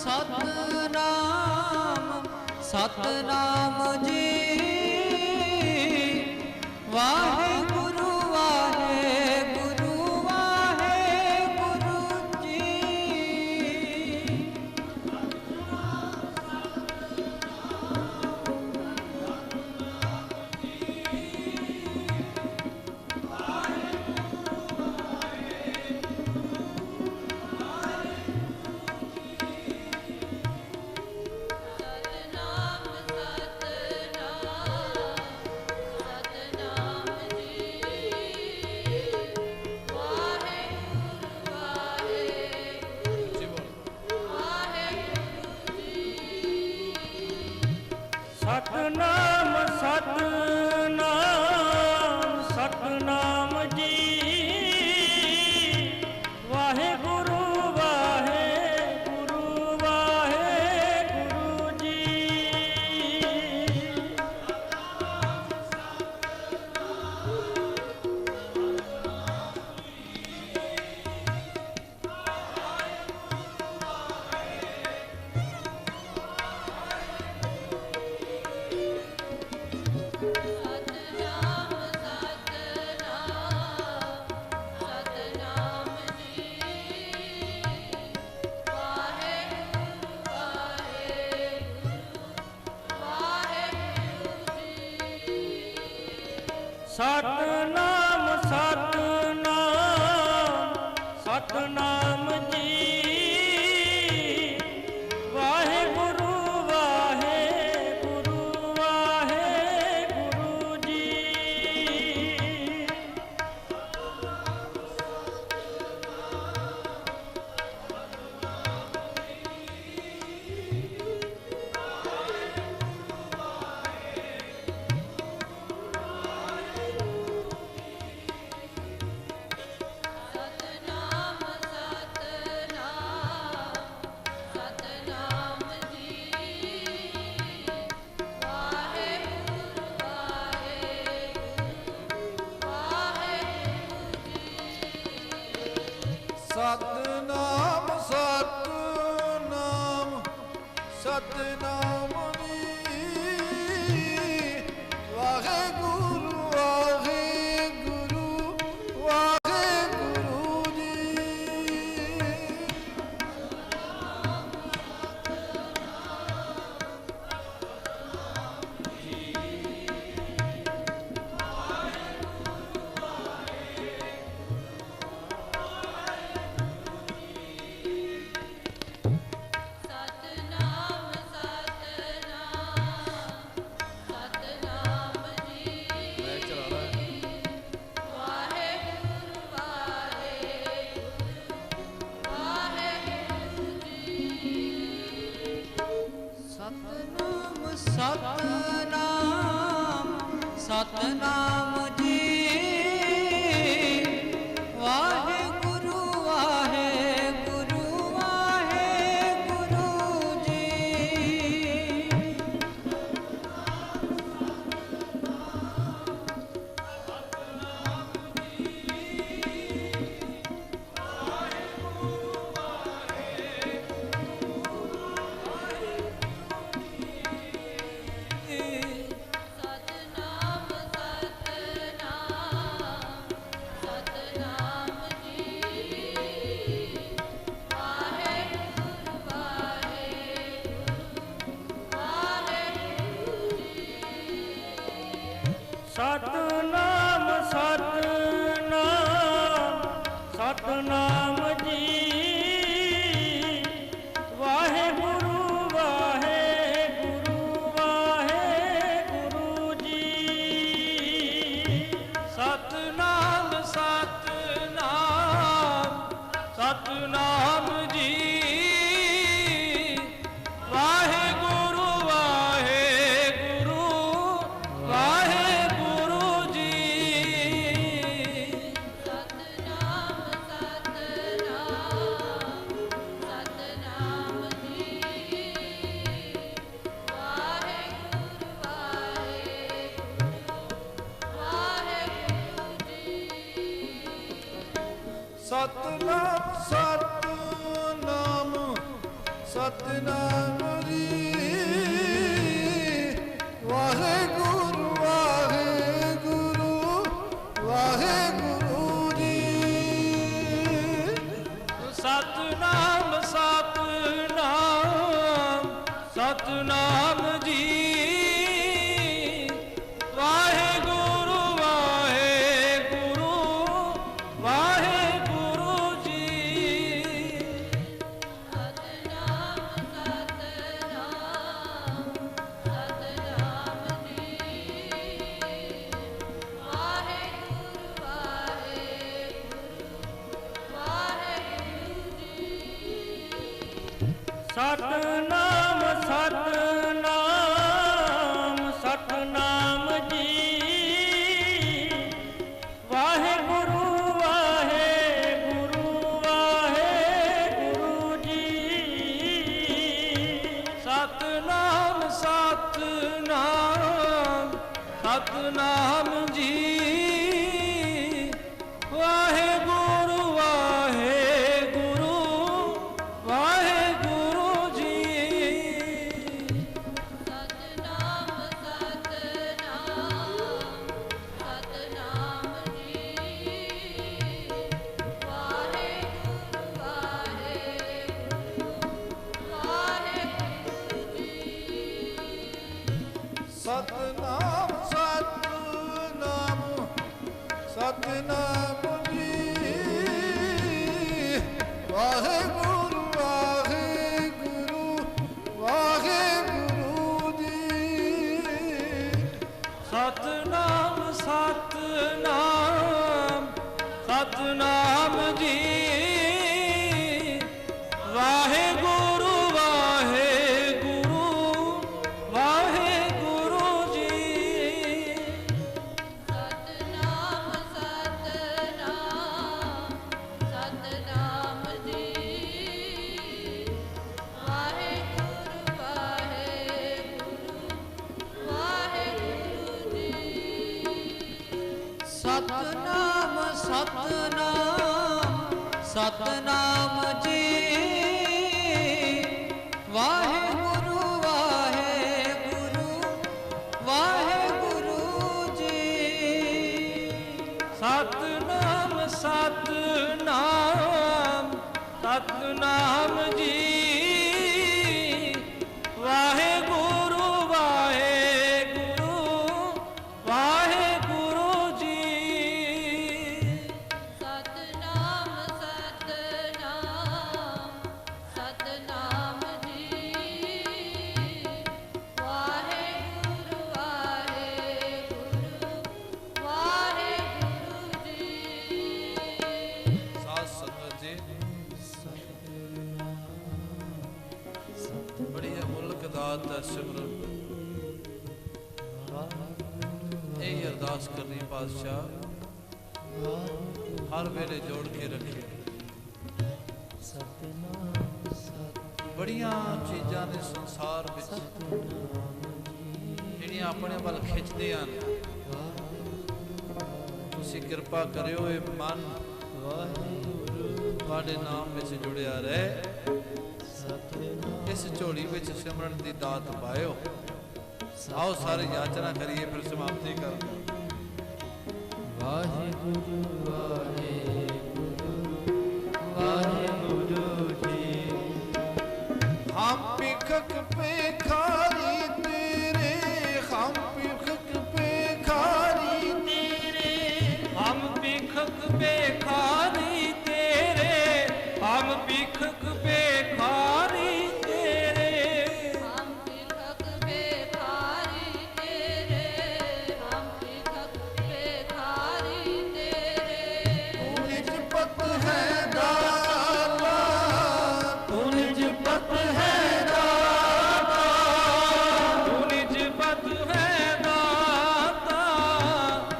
ਸਤਨਾਮ ਸਤਨਾਮ ਜੀ ਵਾਹਿਗੁਰੂ ਵਾਹਿਗੁਰੂ ਸਤਨਾਮ ਸਤਨਾਮ ਸਤਨਾਮ ਜੀ ਵਾਹਿਗੁਰੂ ਵਾਹਿਗੁਰੂ ਵਾਹਿਗੁਰੂ ਜੀ ਸਤਨਾਮ ਸਤਨਾਮ ਜੀ ਵਾਹਿਗੁਰੂ ਵਾਹਿਗੁਰੂ ਸਤਨਾਮ ਸਤਨਾਮ ਸਤਨਾਮ ਜੀ ਵਾਹਿਗੁਰੂ ਵਾਹਿਗੁਰੂ ਵਾਹਿਗੁਰੂ ਜੀ ਸਤਨਾਮ ਸਤਨਾਮ ਜੀ ਵਾਹਿਗੁਰੂ ਵਾਹਿਗੁਰੂ ਜੀ ਸਤਨਾਮ ਸਤਨਾਮ ਸਤਨਾਮ ਜੀ ਵਾਹਿਗੁਰੂ ਵਾਹਿਗੁਰੂ ਵਾਹਿਗੁਰੂ ਜੀ ਸਤਨਾਮ ਸਤਨਾਮ ਜੀ ਵਾਹਿਗੁਰੂ ਵਾਹਿਗੁਰੂ ਜੀ ਸਤਨਾਮ ਸਤਨਾਮ ਸਤਨਾਮ ਜੀ ਸਤਨਾਮ ਜੀ ਵਾਹਿਗੁਰੂ ਵਾਹਿਗੁਰੂ ਵਾਹਿਗੁਰੂ ਜੀ। ਸਤਨਾਮ ਸਤਨਾਮ ਜੀ ਵਾਹਿਗੁਰੂ ਵਾਹਿਗੁਰੂ ਜੀ। ਸਤਨਾਮ ਸਤਨਾਮ ਸਤਨਾਮ ਜੀ ਵਾਹਿਗੁਰੂ ਵਾਹਿਗੁਰੂ ਵਾਹਿਗੁਰੂ ਜੀ। ਸਤਨਾਮ ਸਤਨਾਮ ਸਤਨਾਮ ਜੀ ਵਾਹਿਗੁਰੂ ਵਾਹਿਗੁਰੂ ਵਾਹਿਗੁਰੂ ਜੀ। ਸਤਨਾਮ ਸਤਨਾਮ ਜੀ ਵਾਹਿਗੁਰੂ ਵਾਹਿਗੁਰੂ ਜੀ। ਸਤਨਾਮ ਸਤਨਾਮ ਸਤਨਾਮ ਜੀ ਵਾਹਿਗੁਰੂ ਵਾਹਿਗੁਰੂ ਵਾਹਿਗੁਰੂ ਜੀ। ਸਤਨਾਮ ਸਤਨਾਮ ਸਤਨਾਮ ਜੀ ਵਾਹਿਗੁਰੂ ਵਾਹਿਗੁਰੂ ਵਾਹਿਗੁਰੂ ਜੀ। ਸਤਨਾਮ ਸਤਨਾਮ ਜੀ ਵਾਹਿਗੁਰੂ ਵਾਹਿਗੁਰੂ ਜੀ। ਸਤਨਾਮ ਸਤਨਾਮ ਸਤਨਾਮ ਜੀ ਵਾਹਿਗੁਰੂ ਵਾਹਿਗੁਰੂ ਵਾਹਿਗੁਰੂ ਜੀ। ਸਤਨਾਮ ਸਤਨਾਮ ਸਤਨਾਮ ਜੀ ਵਾਹਿਗੁਰੂ ਵਾਹਿਗੁਰੂ ਵਾਹਿਗੁਰੂ ਜੀ। ਸਤਨਾਮ ਸਤਨਾਮ ਜੀ ਵਾਹਿਗੁਰੂ ਵਾਹਿਗੁਰੂ ਜੀ। ਸਤਨਾਮ ਸਤਨਾਮ ਸਤਨਾਮ ਜੀ ਵਾਹਿਗੁਰੂ ਵਾਹਿਗੁਰੂ ਵਾਹਿਗੁਰੂ ਜੀ। ਸਤਨਾਮ ਸਤਨਾਮ ਸਤਨਾਮ ਜੀ ਵਾਹਿਗੁਰੂ ਵਾਹਿਗੁਰੂ ਵਾਹਿਗੁਰੂ ਜੀ। ਸਤਨਾਮ ਸਤਨਾਮ ਜੀ ਵਾਹਿਗੁਰੂ ਵਾਹਿਗੁਰੂ ਜੀ। ਸਤਨਾਮ ਸਤਨਾਮ ਸਤਨਾਮ ਜੀ ਵਾਹਿਗੁਰੂ ਵਾਹਿਗੁਰੂ ਵਾਹਿਗੁਰੂ ਜੀ। ਸਤਨਾਮ ਸਤਨਾਮ ਸਤਨਾਮ ਜੀ ਵਾਹਿਗੁਰੂ ਵਾਹਿਗੁਰੂ ਵਾਹਿਗੁਰੂ ਜੀ। ਸਤਨਾਮ ਸਤਨਾਮ ਜੀ ਵਾਹਿਗੁਰੂ ਵਾਹਿਗੁਰੂ ਜੀ। ਸਾਧ ਸੰਗਤ ਜੀ ਬੜੀ ਅਮੁੱਲਕ ਦਾਤ ਹੈ ਸਿਮਰਨ। ਇਹ ਅਰਦਾਸ ਕਰਨੀ ਪਾਤਸ਼ਾਹ ਹਰ ਵੇਲੇ ਜੋੜ ਕੇ ਰੱਖੇ। ਬੜੀਆਂ ਚੀਜ਼ਾਂ ਨੇ ਸੰਸਾਰ ਵਿੱਚ ਜਿਹੜੀਆਂ ਆਪਣੇ ਵੱਲ ਖਿੱਚਦੀਆਂ ਨੇ, ਤੁਸੀਂ ਕਿਰਪਾ ਕਰਿਓ ਇਹ ਮਨ ਤੁਹਾਡੇ ਨਾਮ ਵਿੱਚ ਜੁੜਿਆ ਰਹੇ, ਇਸ ਝੋਲੀ ਵਿੱਚ ਸਿਮਰਨ ਦੀ ਦਾਤ ਪਾਇਓ। ਆਓ ਸਾਰੇ ਯਾਚਨਾ ਕਰੀਏ, ਫਿਰ ਸਮਾਪਤੀ ਕਰਦੇ। ਵਾਹਿਗੁਰੂ ਵਾਹਿਗੁਰੂ ਵਾਹਿਗੁਰੂ ਜੀ। हम भिखक पे खारी तेरे, हम भिखक पे खारी तेरे, हम भिखक बेखारी तेरे, हम भिखक बेखारी तेरे, हम भिखक बेखारी तेरे, हम भिखक बेखारी तेरे। तू निज पत है दाता, तू निज पत है तू निज पत है दाता,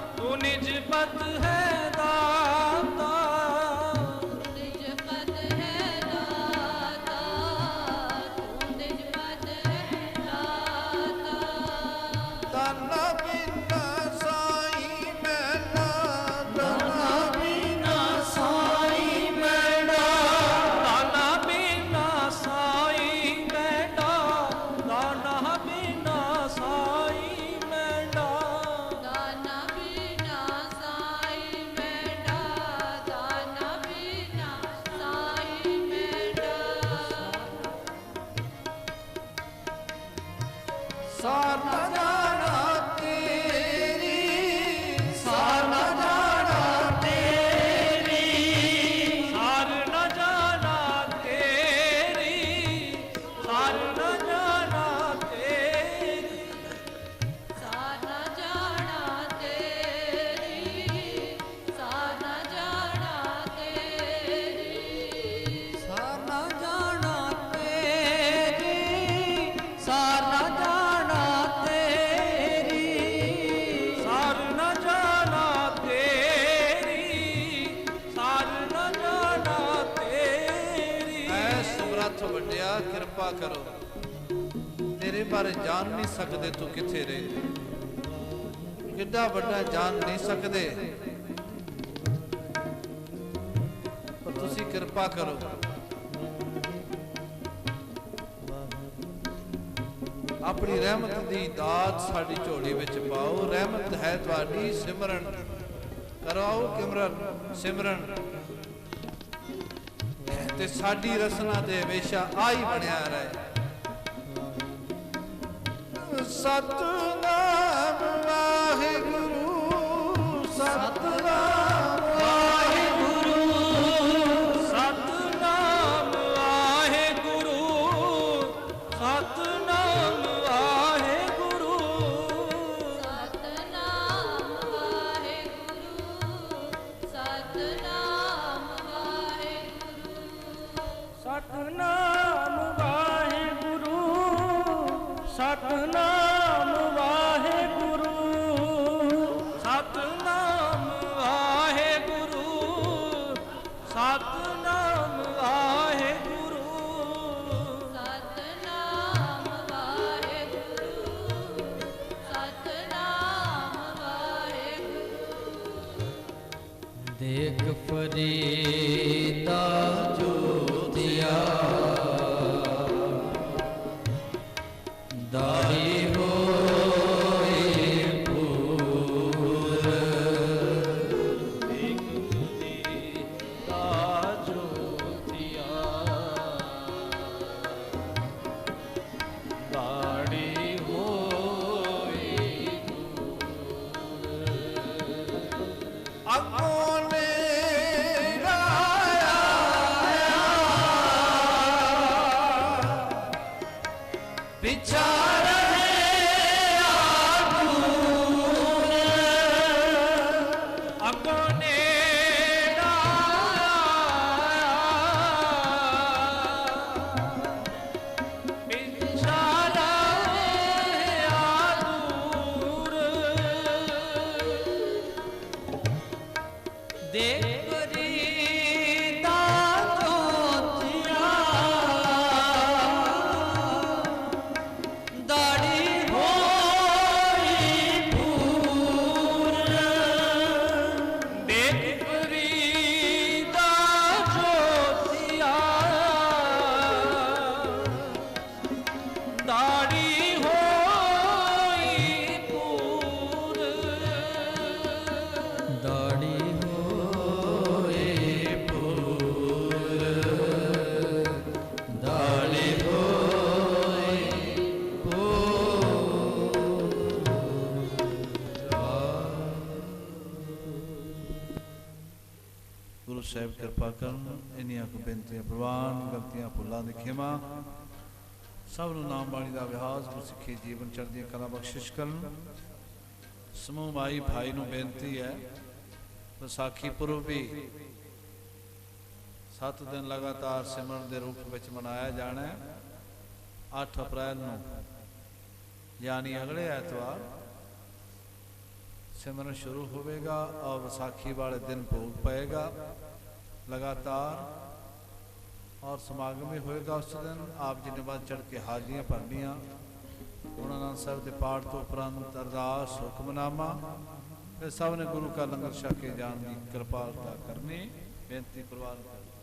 तू निज पत है दाता, निज पद है दाता, तू निज पद है दाता। दाना बिना साई मैना, दाना बिना साई मैना, दाना बिना साई मैना, दाना बिना साई मैना, दाना बिना साई मैना, दाना बिना साई मैना। सार न जाना तेरी, सार न जाना तेरी, सार न जाना तेरी, सार न जाना तेरी, साना जाना तेरी, साना जाना तेरी। सार ना जाना तेरी, सार ना जाना तेरी, सार न जाना तेरी, सार न जाना तेरी। ਐ ਸਮਰੱਥ ਵੱਡਿਆ ਕਿਰਪਾ ਕਰੋ, ਤੇਰੇ ਬਾਰੇ ਜਾਣ ਨਹੀਂ ਸਕਦੇ ਤੂੰ ਕਿੱਥੇ ਰਹਿੰਦੇ, ਕਿੱਡਾ ਵੱਡਾ ਜਾਣ ਨਹੀਂ ਸਕਦੇ, ਪਰ ਤੁਸੀਂ ਕਿਰਪਾ ਕਰੋ। ਆਪਣੀ ਰਹਿਮਤ ਦੀ ਦਾਤ ਸਾਡੀ ਝੋਲੀ ਵਿੱਚ ਪਾਓ। ਰਹਿਮਤ ਹੈ ਤੁਹਾਡੀ, ਸਿਮਰਨ ਕਰਾਓ, ਕਿਮਰਨ ਸਿਮਰਨ, ਤੇ ਸਾਡੀ ਰਸਨਾ ਦੇ ਹਮੇਸ਼ਾ ਆਈ ਬਣਿਆ ਰਹੇ। ਸਤਨਾਮ ਵਾਹਿਗੁਰੂ, ਸਤਨਾਮ ਵਾਹਿਗੁਰੂ, ਸਤਨਾਮ ਵਾਹਿਗੁਰੂ, ਸਤਨਾਮ ਵਾਹਿਗੁਰੂ, सतनाम वाहेगुरु, सतनाम वाहेगुरु। ਸਤਨਾਮ ਵਾਹਿਗੁਰੂ, ਸਤਨਾਮ ਵਾਹਿਗੁਰੂ, ਸਤਨਾਮ ਵਾਹਿਗੁਰੂ, ਸਤਨਾਮ ਵਾਹਿਗੁਰੂ, सतनाम वाहेगुरु, सतनाम वाहेगुरु। देख फरीदा जोतिया, दाढ़ी ਕਿਰਪਾ ਕਰਨ। ਇੰਨੀਆਂ ਕੁ ਬੇਨਤੀਆਂ ਪ੍ਰਵਾਨ, ਗਲਤੀਆਂ ਭੁੱਲਾਂ ਦੀ ਖਿਮਾ, ਸਭ ਨੂੰ ਨਾਮ ਬਾਣੀ ਦਾ ਅਭਿਆਸ, ਗੁਰਸਿੱਖੀ ਜੀਵਨ ਚੜ੍ਹਦੀਆਂ ਕਲਾ ਬਖਸ਼ਿਸ਼ ਕਰਨ। ਸਮੂਹ ਮਾਈ ਭਾਈ ਨੂੰ ਬੇਨਤੀ ਹੈ, ਵਿਸਾਖੀ ਪੁਰਬ ਵੀ 7 ਦਿਨ ਲਗਾਤਾਰ ਸਿਮਰਨ ਦੇ ਰੂਪ ਵਿੱਚ ਮਨਾਇਆ ਜਾਣਾ ਹੈ। 8 ਅਪ੍ਰੈਲ ਨੂੰ ਯਾਨੀ ਅਗਲੇ ਐਤਵਾਰ ਸਿਮਰਨ ਸ਼ੁਰੂ ਹੋਵੇਗਾ ਔਰ ਵਿਸਾਖੀ ਵਾਲੇ ਦਿਨ ਭੋਗ ਪਏਗਾ ਲਗਾਤਾਰ, ਔਰ ਸਮਾਗਮ ਵੀ ਹੋਏਗਾ ਉਸ ਦਿਨ। ਆਪ ਜੀ ਨੇ ਵੱਧ ਚੜ੍ਹ ਕੇ ਹਾਜ਼ਰੀਆਂ ਭਰਨੀਆਂ। ਗੁਰੂ ਨਾਨਕ ਸਾਹਿਬ ਦੇ ਪਾਠ ਤੋਂ ਉਪਰੰਤ ਅਰਦਾਸ, ਹੁਕਮਨਾਮਾ, ਫਿਰ ਸਭ ਨੇ ਗੁਰੂ ਕਾ ਲੰਗਰ ਛਕ ਕੇ ਜਾਣ ਦੀ ਕਿਰਪਾਲਤਾ ਕਰਨੀ। ਬੇਨਤੀ ਪ੍ਰਵਾਨ ਕਰ।